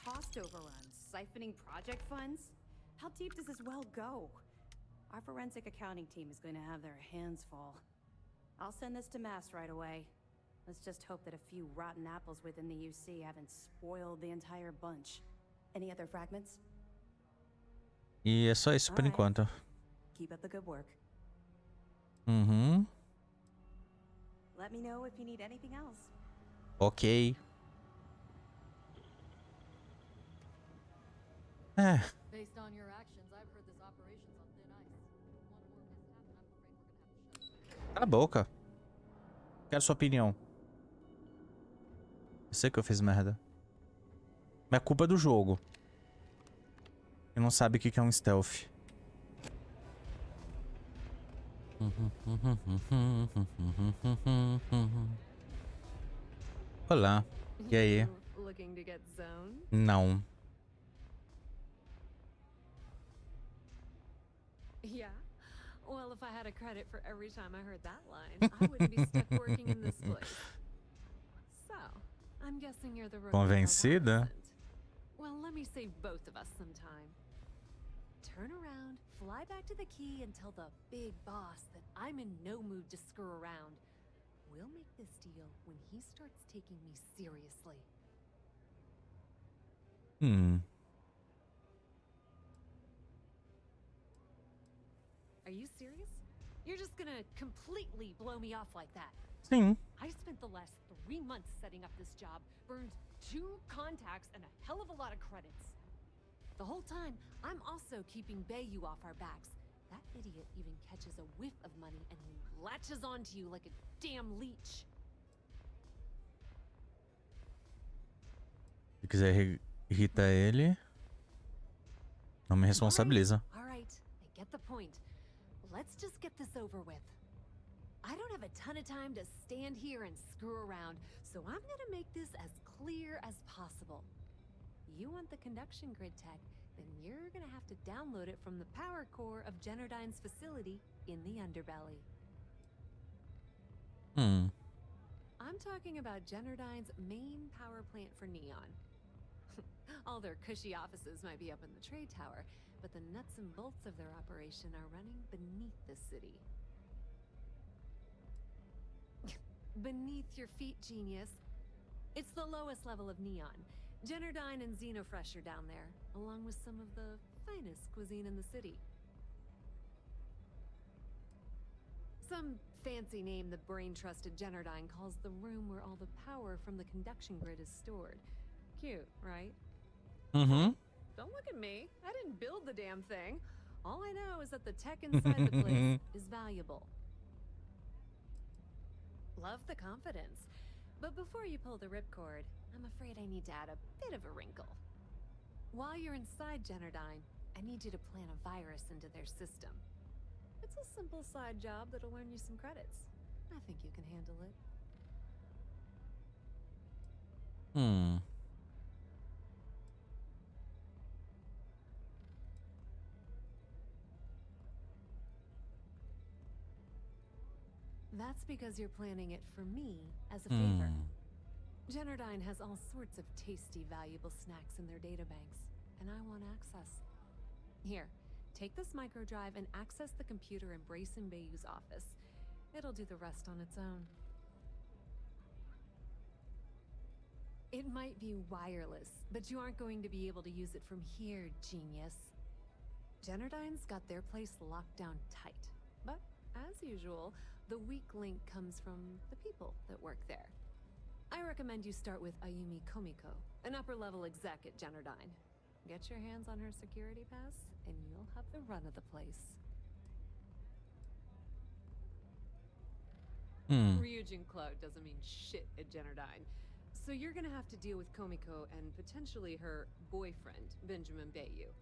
Cost overruns, siphoning project funds? How deep does this well go? Our forensic accounting team is going to have their hands full. I'll send this to Mass right away. Let's just hope that a few rotten apples within the UC haven't spoiled the entire bunch. Any other fragments? E é só isso por enquanto. Keep up the good work. Let me know if you need anything else. Ok. Based on your actions, I've heard this operation's on thin ice. One more mishap and I'm afraid we're gonna have to shut it. Cala a boca. Quero sua opinião. Eu sei que eu fiz merda. Mas é culpa do jogo. Ele não sabe o que é um stealth. Olá. E aí? Não. Yeah? Well, if I had a credit for every time I heard that line, I wouldn't be stuck working in this place. So, I'm guessing you're the rookie. Convencida? Well, let me save both of us some time. turn around, fly back to the key, and tell the big boss that I'm in no mood to screw around. We'll make this deal when he starts taking me seriously. Are you serious? You're just gonna completely blow me off like that? Sim. I spent the last 3 months setting up this job, burned 2 contacts and a hell of a lot of credits. The whole time, I'm also keeping Bayu off our backs. That idiot even catches a whiff of money and he latches onto you like a damn leech. Se quiser irritar ele, não me responsabiliza. All right, I get the point. Let's just get this over with. I don't have a ton of time to stand here and screw around, so I'm gonna make this as clear as possible. You want the conduction grid tech, then you're gonna have to download it from the power core of Generdyne's facility in the underbelly. I'm talking about Generdyne's main power plant for Neon. All their cushy offices might be up in the trade tower, but the nuts and bolts of their operation are running beneath the city. Beneath your feet, genius. It's the lowest level of Neon. Generdyne and Xenofresh are down there, along with some of the finest cuisine in the city. Some fancy name the brain-trusted Generdyne calls the room where all the power from the conduction grid is stored. Cute, right? Don't look at me. I didn't build the damn thing. All I know is that the tech inside the place is valuable. Love the confidence. But before you pull the ripcord, I'm afraid I need to add a bit of a wrinkle. While you're inside Generdyne, I need you to plant a virus into their system. It's a simple side job that'll earn you some credits. I think you can handle it. That's because you're planning it for me as a favor. Generdyne has all sorts of tasty, valuable snacks in their databanks, and I want access. Here, take this microdrive and access the computer in Brayson Bayou's office. It'll do the rest on its own. It might be wireless, but you aren't going to be able to use it from here, genius. Generdyne's got their place locked down tight, but as usual, the weak link comes from the people that work there. I recommend you start with Ayumi Komiko, an upper-level exec at Generdyne. Get your hands on her security pass, and you'll have the run of the place. Ryujin Cloud doesn't mean shit at Generdyne, so you're gonna have to deal with Komiko and potentially her boyfriend, Benjamin Bayu.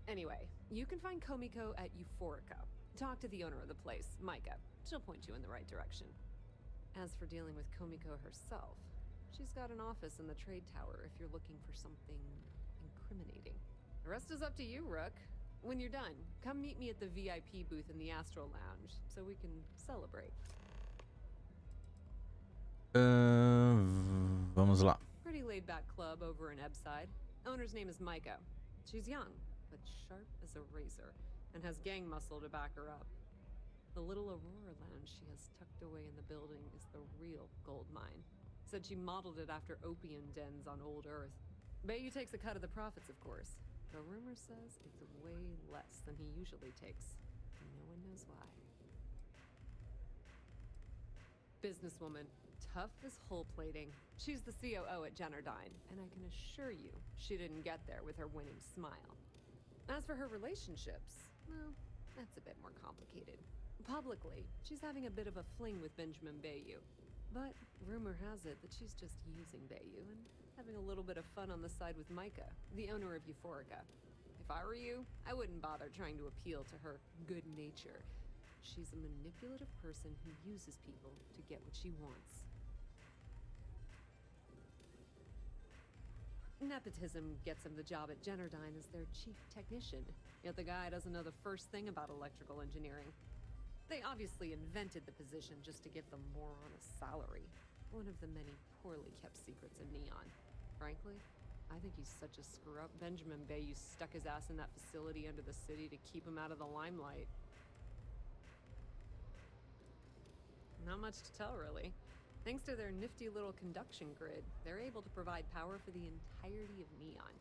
Anyway, you can find Komiko at Euphorica. Talk to the owner of the place, Micah. She'll point you in the right direction. As for dealing with Komiko herself, she's got an office in the trade tower if you're looking for something incriminating. The rest is up to you, Rook. When you're done, come meet me at the VIP booth in the Astro Lounge so we can celebrate. Vamos lá. Pretty laid-back club over in Ebside. Owner's name is Micah. She's young, but sharp as a razor, and has gang muscle to back her up. The little Aurora lounge she has tucked away in the building is the real gold mine. Said she modeled it after opium dens on old Earth. Bayu takes a cut of the profits, of course. The rumor says it's way less than he usually takes. No one knows why. Businesswoman, tough as hull plating. She's the COO at Generdyne, and I can assure you she didn't get there with her winning smile. As for her relationships, well, that's a bit more complicated. Publicly, she's having a bit of a fling with Benjamin Bayu. But rumor has it that she's just using Bayu and having a little bit of fun on the side with Micah, the owner of Euphorica. If I were you, I wouldn't bother trying to appeal to her good nature. She's a manipulative person who uses people to get what she wants. Nepotism gets him the job at Generdyne as their chief technician, yet the guy doesn't know the first thing about electrical engineering. They obviously invented the position just to give the moron a salary. One of the many poorly kept secrets of Neon. Frankly, I think he's such a screw-up. Benjamin Bayou stuck his ass in that facility under the city to keep him out of the limelight. Not much to tell, really. Thanks to their nifty little conduction grid, they're able to provide power for the entirety of Neon.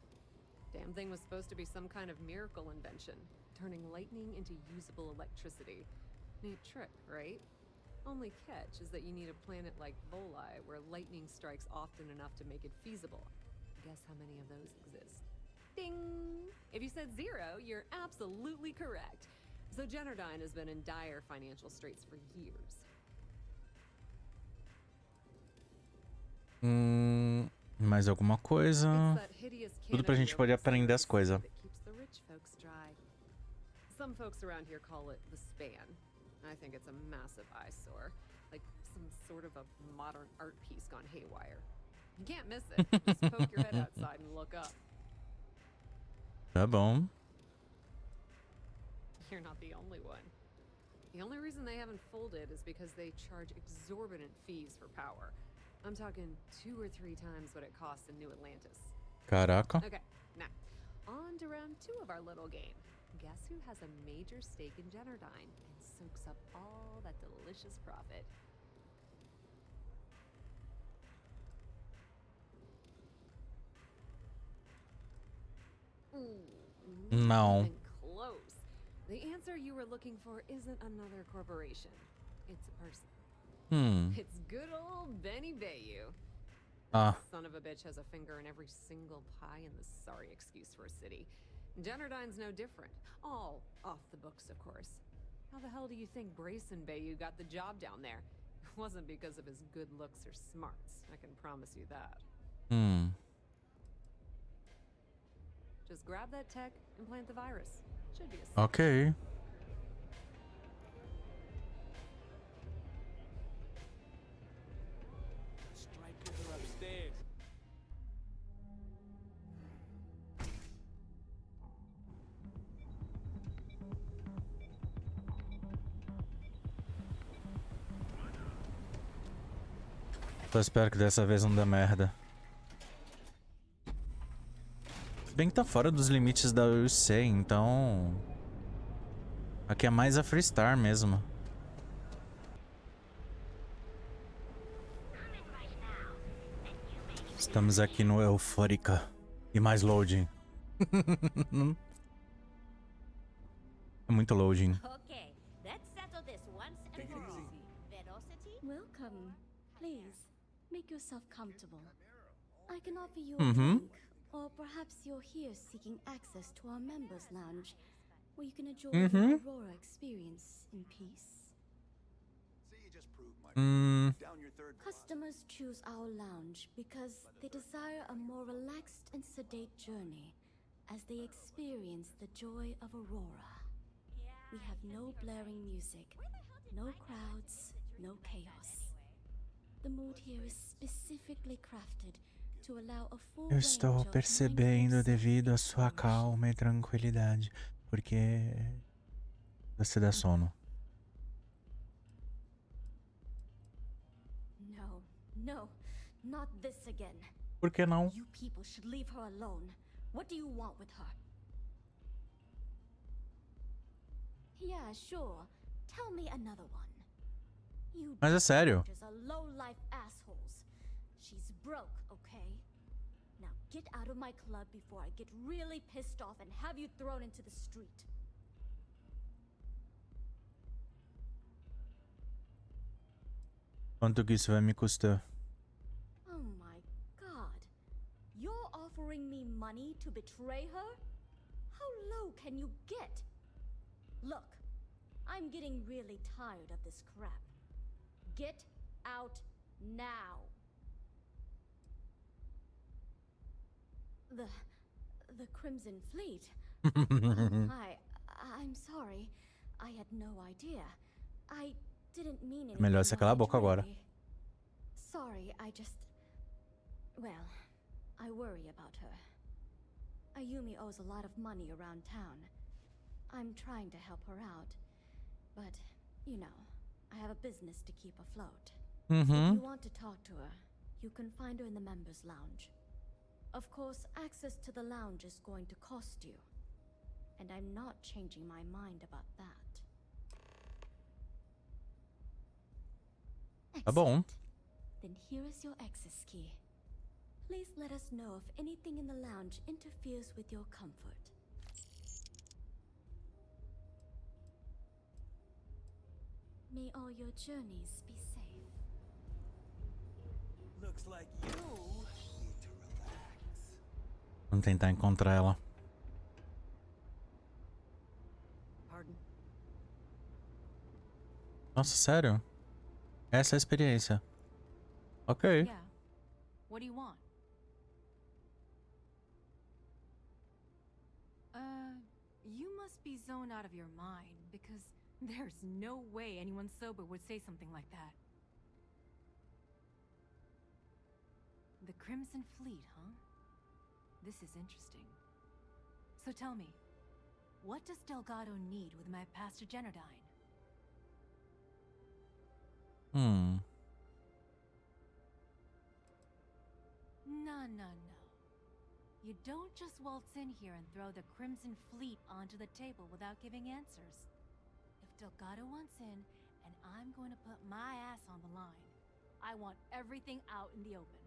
Damn thing was supposed to be some kind of miracle invention, turning lightning into usable electricity. Neat trick, right? Only catch is that you need a planet like Voli, where lightning strikes often enough to make it feasible. Guess how many of those exist? Ding! If you said 0, you're absolutely correct. So Generdyne has been in dire financial straits for years. Mais alguma coisa? Tudo pra gente poder aprender as coisas. Some folks around here call it the span. I think it's a massive eyesore, like some sort of a modern art piece gone haywire. You can't miss it. Just poke your head outside and look up. Tá bom. You're not the only one. The only reason they haven't folded is because they charge exorbitant fees for power. I'm talking 2 or 3 times what it costs in New Atlantis. Caraca. Okay, now, on to round 2 of our little game. Guess who has a major stake in Generdyne and soaks up all that delicious profit? Não. Even close. The answer you were looking for isn't another corporation. It's a person. It's good old Benny Bayou. Son of a bitch has a finger in every single pie in the sorry excuse for a city. Generdyne's no different. All off the books, of course. How the hell do you think Brayson Bayou got the job down there? It wasn't because of his good looks or smarts. I can promise you that. Just grab that tech and plant the virus. Should be a Ok. Só espero que dessa vez não dê merda. Se bem que tá fora dos limites da UC, então... Aqui é mais a Freestar mesmo. Estamos aqui no Eufórica. E mais loading. É muito loading. Okay, let's settle this once and for all. Velocity? Welcome. Please, make yourself comfortable. I can offer you a Mm-hmm. drink, or perhaps you're here seeking access to our members' lounge, where you can enjoy Mm-hmm. the Aurora experience in peace. Customers choose our lounge because they desire a more relaxed and sedate journey as they experience the joy of Aurora. We have no blaring music, no crowds, no chaos. The mood here is specifically crafted to allow a full Eu estou range of percebendo mindful devido à sua calma e tranquilidade, porque você dá sono. No, no, not this again. Por que não? You people should leave her alone. What do you want with her? Yeah, sure. Tell me another one. You Mas é sério. doctors are low-life assholes. She's broke, okay? Now get out of my club before I get really pissed off and have you thrown into the street. Quanto que isso vai me custar? Oh my god. You're offering me money to betray her? How low can you get? Look, I'm getting really tired of this crap. Get out now. The Crimson Fleet. I'm sorry. I had no idea. I didn't mean anything. Melhor você calar a boca agora. Sorry, I just... Well, I worry about her. Ayumi owes a lot of money around town. I'm trying to help her out. But, you know, I have a business to keep afloat. If you want to talk to her, you can find her in the members' lounge. Of course, access to the lounge is going to cost you. And I'm not changing my mind about that. Tá bom. Then here is your access key. Please let us know if anything in the lounge interferes with your comfort. May all your journeys be safe. Looks like you need to relax. Vamos tentar encontrar ela. Pardon? Nossa, sério? Essa é a experiência. Ok. Yeah. What do you want? You must be zoned out of your mind, because there's no way anyone sober would say something like that. The Crimson Fleet, huh? This is interesting. So tell me, what does Delgado need with my Pastor Generdine? No. You don't just waltz in here and throw the Crimson Fleet onto the table without giving answers. If Delgado wants in, and I'm going to put my ass on the line, I want everything out in the open.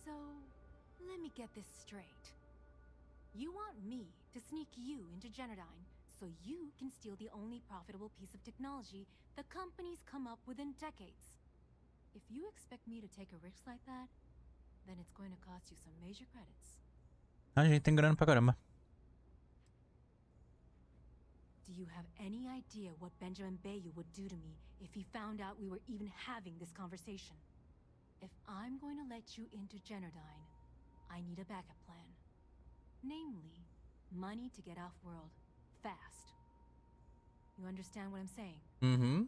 So, let me get this straight. You want me to sneak you into Generdine so you can steal the only profitable piece of technology the company's come up with in decades. If you expect me to take a risk like that, then it's going to cost you some major credits. A gente tem grana pra caramba. Do you have any idea what Benjamin Bayou would do to me if he found out we were even having this conversation? If I'm going to let you into Generdine, I need a backup plan. Namely, money to get off-world, fast. You understand what I'm saying? Mm-hmm.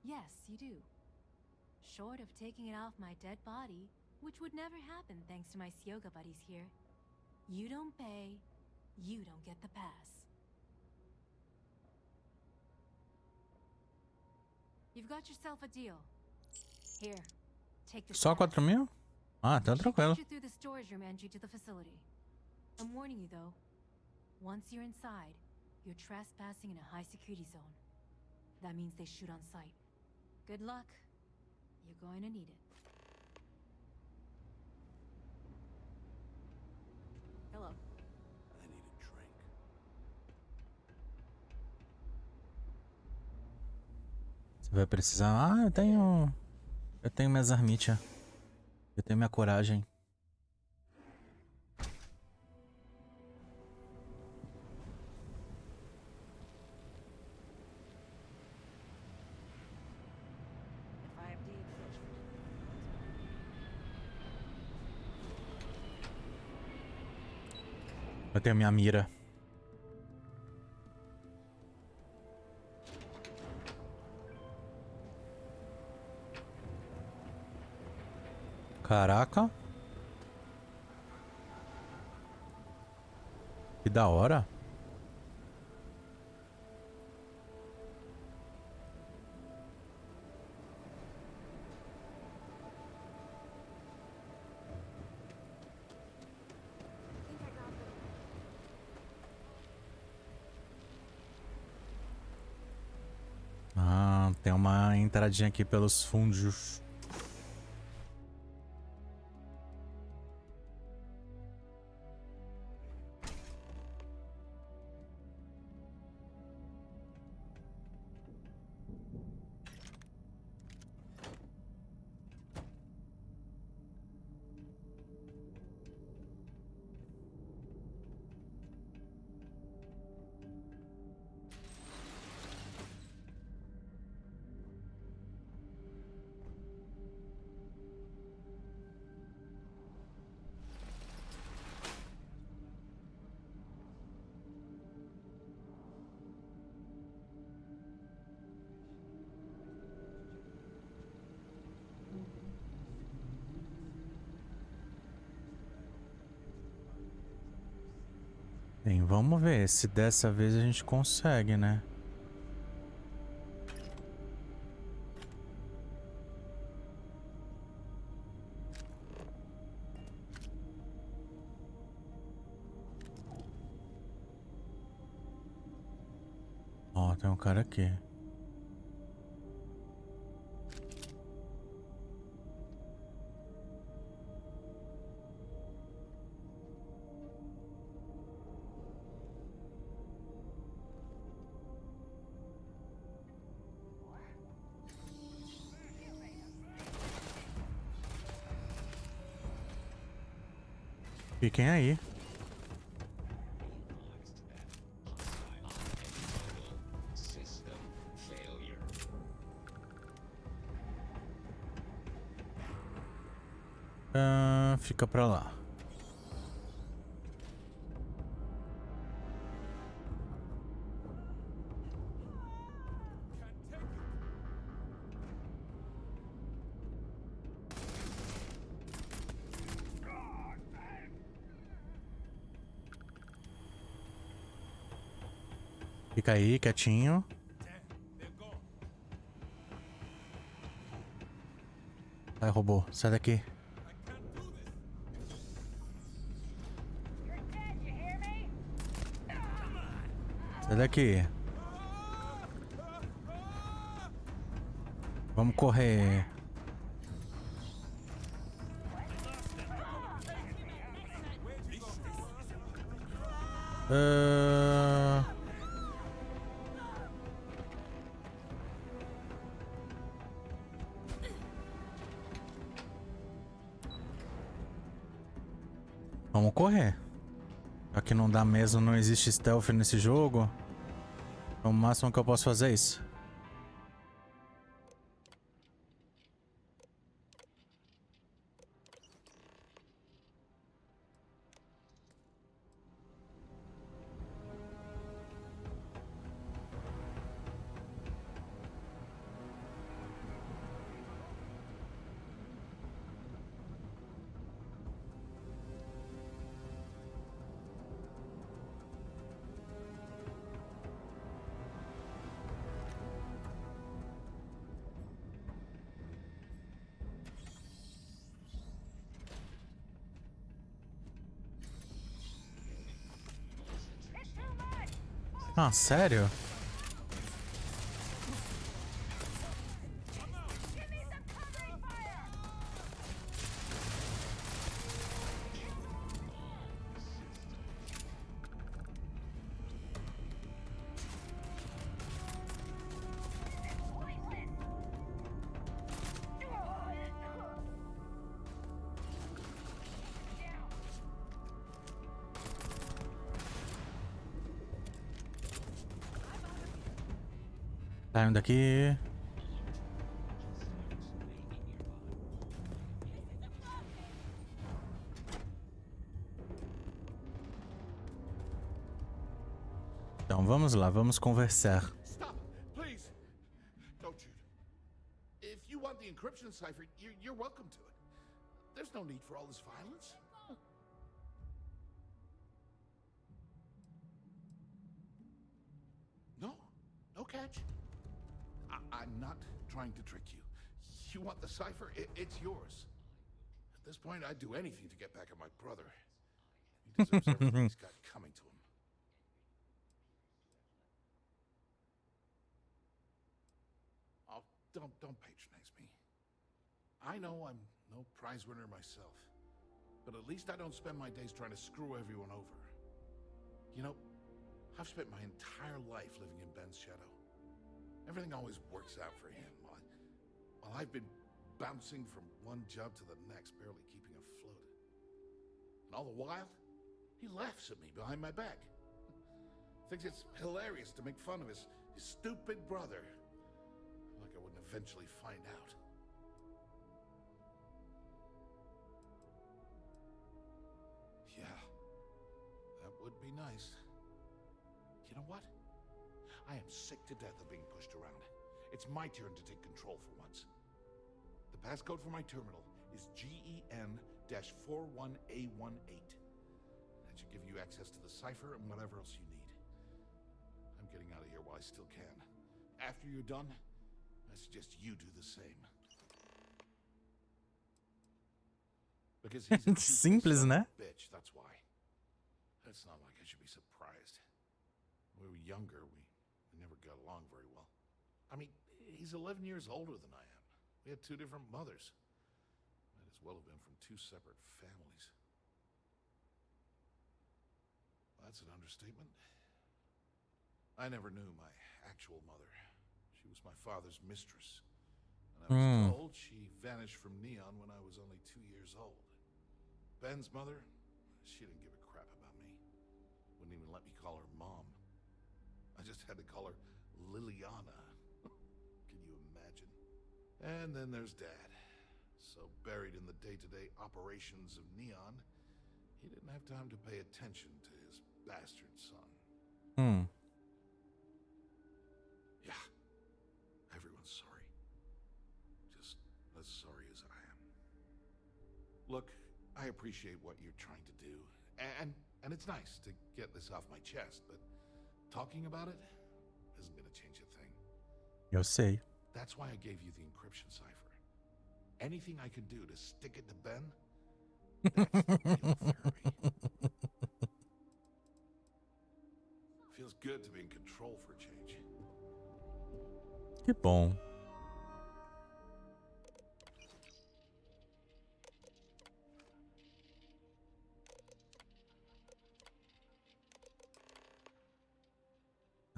Yes, you do. Short of taking it off my dead body, which would never happen thanks to my Syoga buddies here. You don't pay, you don't get the pass. You've got yourself a deal. Here, take this Só 4 mil? Ah, tá tranquilo. you through the storage room entry to the facility. I'm warning you though. Once you're inside, you're trespassing in a high security zone. That means they shoot on sight. Good luck. You're going to need it. Hello. I need a drink. Você vai precisar... Ah, eu tenho... Eu tenho minhas armitas. Eu tenho minha coragem. Eu tenho minha mira. Caraca. Que da hora. Ah, tem uma entradinha aqui pelos fundos. Bem, vamos ver se dessa vez a gente consegue, né? Ó, tem um cara aqui. Fiquem aí. Fica pra lá. Fica aí, quietinho. Vai, robô, sai daqui. Sai daqui. Vamos correr. Vamos correr. Aqui não dá mesmo, não existe stealth nesse jogo. O máximo que eu posso fazer é isso. Ah, sério? Saiam daqui. Então vamos lá, vamos conversar. Stop, please. Don't shoot. If you want the encryption cipher, you're welcome to it. There's no need for all this violence. No catch. I'm not trying to trick you. You want the cipher? It's yours. At this point, I'd do anything to get back at my brother. He deserves everything he's got coming to him. Oh, don't patronize me. I know I'm no prize winner myself, but at least I don't spend my days trying to screw everyone over. You know, I've spent my entire life living in Ben's shadow. Everything always works out for him, while I've been bouncing from one job to the next, barely keeping afloat. And all the while, he laughs at me behind my back. Thinks it's hilarious to make fun of his stupid brother. Like I wouldn't eventually find out. Yeah, that would be nice. You know what? I am sick to death of being pushed around. It's my turn to take control for once. The passcode for my terminal is GEN-41A18. That should give you access to the cipher and whatever else you need. I'm getting out of here while I still can. After you're done, I suggest you do the same. Because he's a Simples, né? bitch, that's why. It's not like I should be surprised. When we were younger, we We never got along very well. I mean, he's 11 years older than I am. We had 2 different mothers. Might as well have been from 2 separate families. That's an understatement. I never knew my actual mother. She was my father's mistress. And I was told she vanished from Neon when I was only 2 years old. Ben's mother, she didn't give a crap about me. Wouldn't even let me call her mom. I just had to call her Liliana. Can you imagine? And then there's Dad. So buried in the day-to-day operations of Neon, he didn't have time to pay attention to his bastard son. Yeah, everyone's sorry. Just as sorry as I am. Look, I appreciate what you're trying to do, and it's nice to get this off my chest, but talking about it isn't gonna change a thing. Eu sei. That's why I gave you the encryption cipher. Anything I can do to stick it to Ben, that's real therapy. Feels good to be in control for a change. Que bom.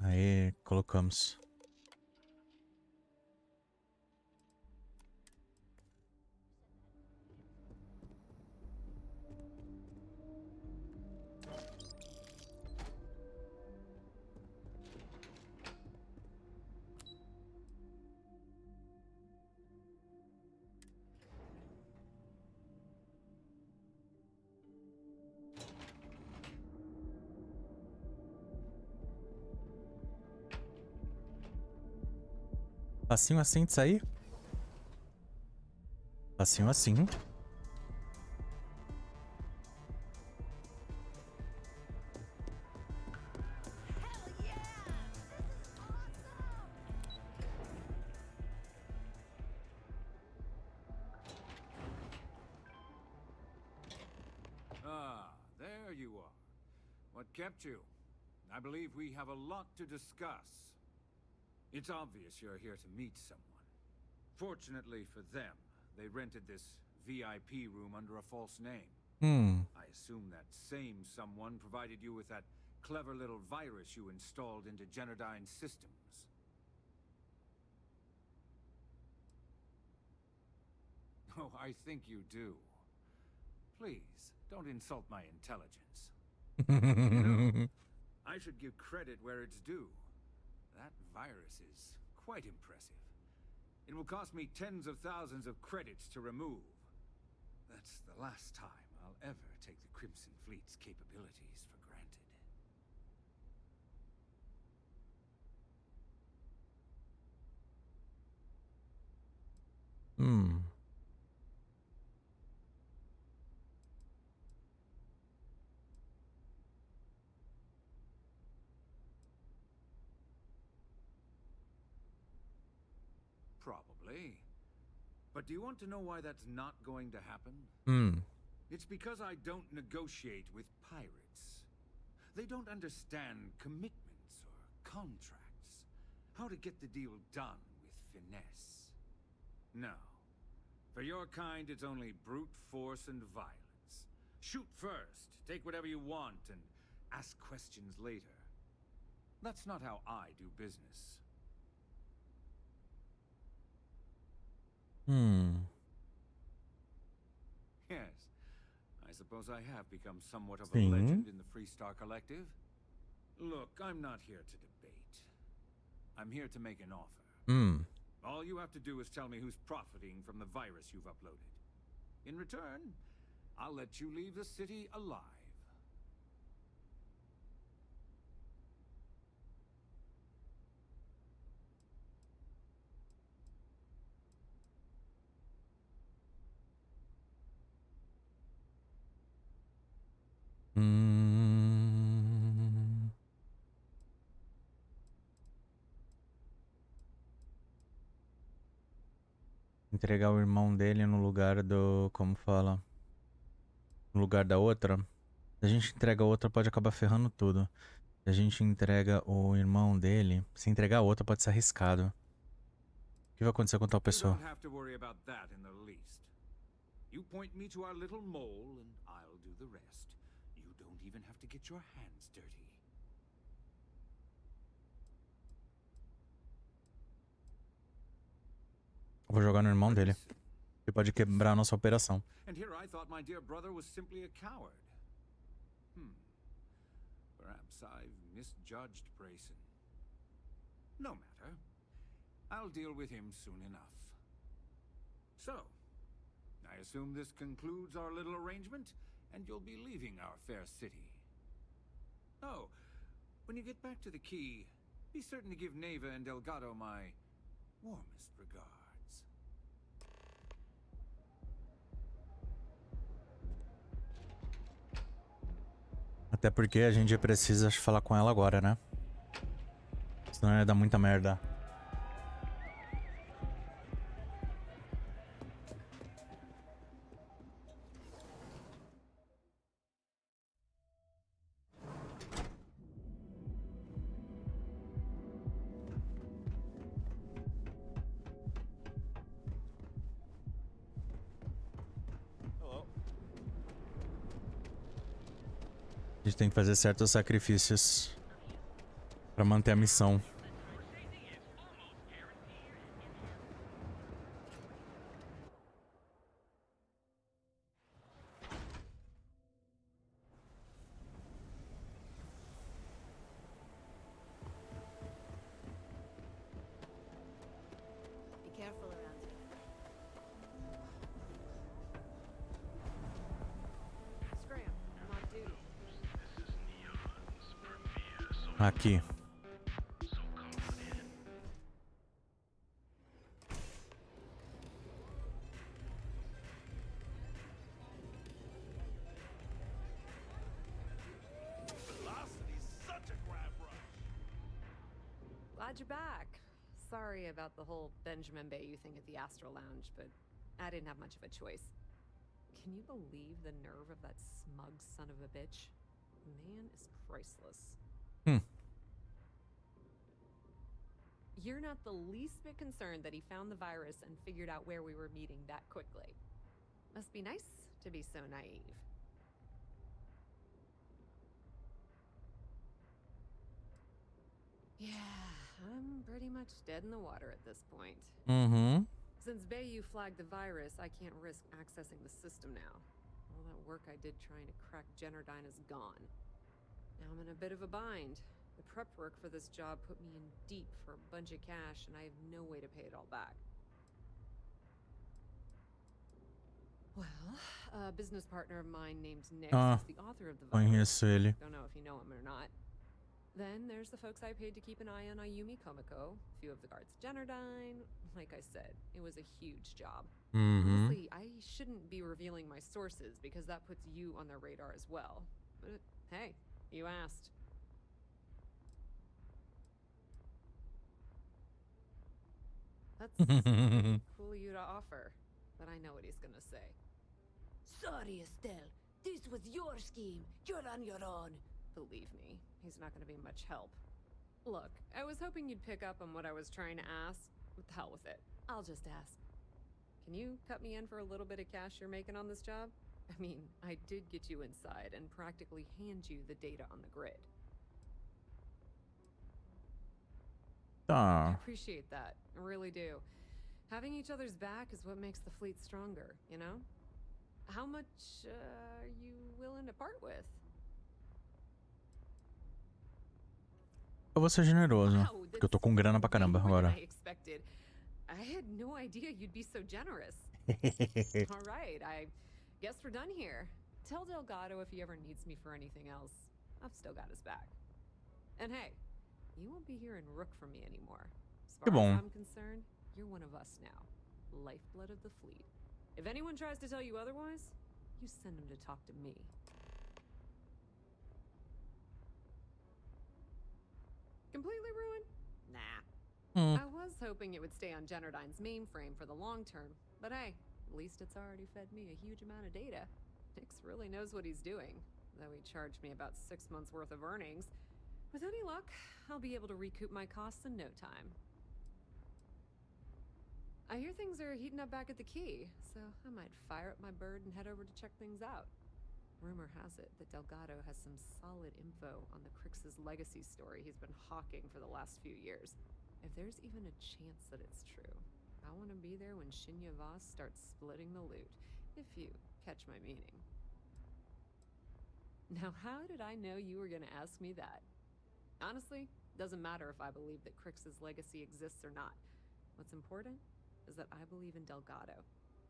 Aí, colocamos. Facinho assim de sair? Facinho assim. Ah, there you are. What kept you? I believe we have a lot to discuss. It's obvious you're here to meet someone. Fortunately for them, they rented this VIP room under a false name. I assume that same someone provided you with that clever little virus you installed into Generdyne's systems. Oh, I think you do. Please, don't insult my intelligence. You know, I should give credit where it's due. That virus is quite impressive. It will cost me tens of thousands of credits to remove. That's the last time I'll ever take the Crimson Fleet's capabilities for granted. Probably. But do you want to know why that's not going to happen? It's because I don't negotiate with pirates. They don't understand commitments or contracts. How to get the deal done with finesse. No. For your kind, it's only brute force and violence. Shoot first, take whatever you want, and ask questions later. That's not how I do business. Yes. I suppose I have become somewhat of a legend in the Freestar Collective. Look, I'm not here to debate. I'm here to make an offer. All you have to do is tell me who's profiting from the virus you've uploaded. In return, I'll let you leave the city alive. Entregar o irmão dele no lugar do... Como fala? No lugar da outra. Se a gente entrega a outra, pode acabar ferrando tudo. Se a gente entrega o irmão dele, se entregar o outro pode ser arriscado. O que vai acontecer com tal You pessoa? don't have to worry about that in the least. You point me to our little mole, and I'll do the rest. You don't even have to get your hands dirty. Eu vou jogar no irmão dele. Ele pode quebrar a nossa operação. And here I thought my dear brother was simply a coward. Perhaps I've misjudged Grayson. No matter. I'll deal with him soon enough. So, I assume this concludes our little arrangement, and you'll be leaving our fair city. Oh, when you get back to the key, be certain to give Neva and Delgado my warmest regards. Até porque a gente precisa falar com ela agora, né? Senão ia dar muita merda. A gente tem que fazer certos sacrifícios pra manter a missão. Be careful around here. Scram, I'm on duty. Aqui. Glad you're back. Sorry about the whole Benjamin Bayou thing at the Astro Lounge, but I didn't have much of a choice. Can you believe the nerve of that smug son of a bitch? Man is priceless. You're not the least bit concerned that he found the virus and figured out where we were meeting that quickly. Must be nice to be so naive. Yeah, I'm pretty much dead in the water at this point. Since Bayou flagged the virus, I can't risk accessing the system now. All that work I did trying to crack Generdyne is gone. Now I'm in a bit of a bind. The prep work for this job put me in deep for a bunch of cash, and I have no way to pay it all back. Well, a business partner of mine named Nick is the author of the virus. Conheço ele. Don't know if you know him or not. Then there's the folks I paid to keep an eye on Ayumi Komiko, a few of the guards at Generdyne. Like I said, it was a huge job. Honestly, I shouldn't be revealing my sources because that puts you on their radar as well. But hey, you asked. That's cool of you to offer, but I know what he's gonna say. Sorry, Estelle. This was your scheme. You're on your own. Believe me, he's not gonna be much help. Look, I was hoping you'd pick up on what I was trying to ask. What the hell with it? I'll just ask. Can you cut me in for a little bit of cash you're making on this job? I mean, I did get you inside and practically hand you the data on the grid. I appreciate that. I really do. Having each other's back is what makes the fleet stronger, you know? How much are you willing to part with? Eu vou ser generoso, porque eu tô com grana pra caramba agora. I had no idea you'd be so generous. All right, I guess we're done here. Tell Delgado if he ever needs me for anything else. I've still got his back. And hey, you won't be hearing rook from me anymore. As far as I'm concerned, you're one of us now. Lifeblood of the fleet. If anyone tries to tell you otherwise, you send them to talk to me. Completely ruined? Nah. I was hoping it would stay on Generdyne's mainframe for the long term, but hey, at least it's already fed me a huge amount of data. Nix really knows what he's doing, though he charged me about 6 months worth of earnings, With any luck, I'll be able to recoup my costs in no time. I hear things are heating up back at the key, so I might fire up my bird and head over to check things out. Rumor has it that Delgado has some solid info on the Crix's legacy story he's been hawking for the last few years. If there's even a chance that it's true, I want to be there when Shinya Voss starts splitting the loot, if you catch my meaning. Now, how did I know you were going to ask me that? Honestly, doesn't matter if I believe that Crix's legacy exists or not. What's important is that I believe in Delgado.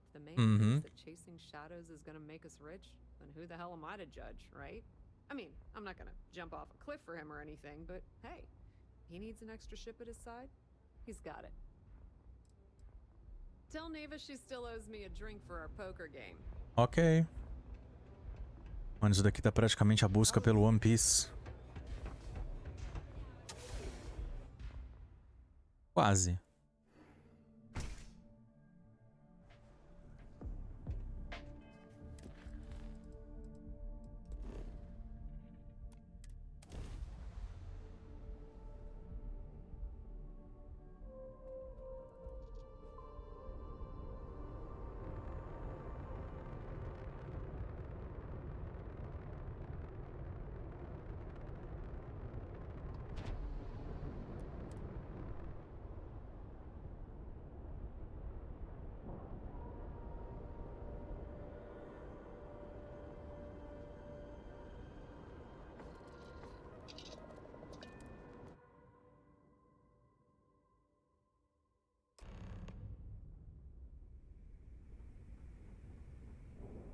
If the man thinks that chasing shadows is going to make us rich, then who the hell am I to judge, right? I mean, I'm not going to jump off a cliff for him or anything, but hey, he needs an extra ship at his side. He's got it. Tell Neva she still owes me a drink for our poker game. Ok. Mano, isso daqui tá praticamente a busca pelo One Piece. Quase.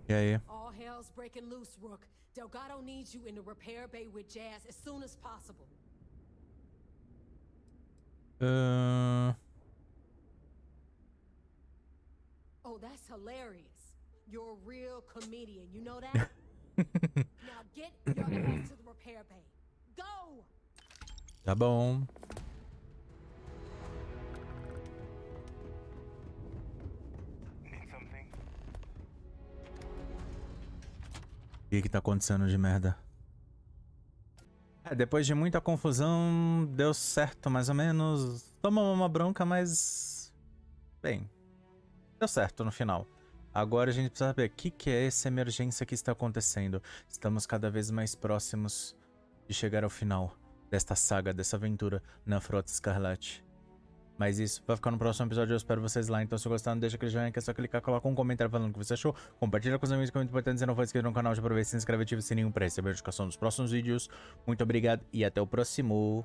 E aí? All hell's breaking loose, Rook. Delgado needs you in the repair bay with Jazz as soon as possible. Oh, that's hilarious. You're a real comedian, you know that? Now get your ass to the repair bay. Go! Tá bom. O que tá acontecendo de merda? Depois de muita confusão, deu certo mais ou menos. Tomamos uma bronca, mas... Bem, deu certo no final. Agora a gente precisa saber o que é essa emergência que está acontecendo. Estamos cada vez mais próximos de chegar ao final desta saga, dessa aventura na Frota Escarlate. Mas isso vai ficar no próximo episódio, eu espero vocês lá. Então se gostaram, deixa aquele joinha que é só clicar, coloca um comentário falando o que você achou. Compartilha com os amigos, que é muito importante. Se não for inscrito no canal, já aproveita, se inscreve e ativa o sininho para receber a notificação dos próximos vídeos. Muito obrigado e até o próximo.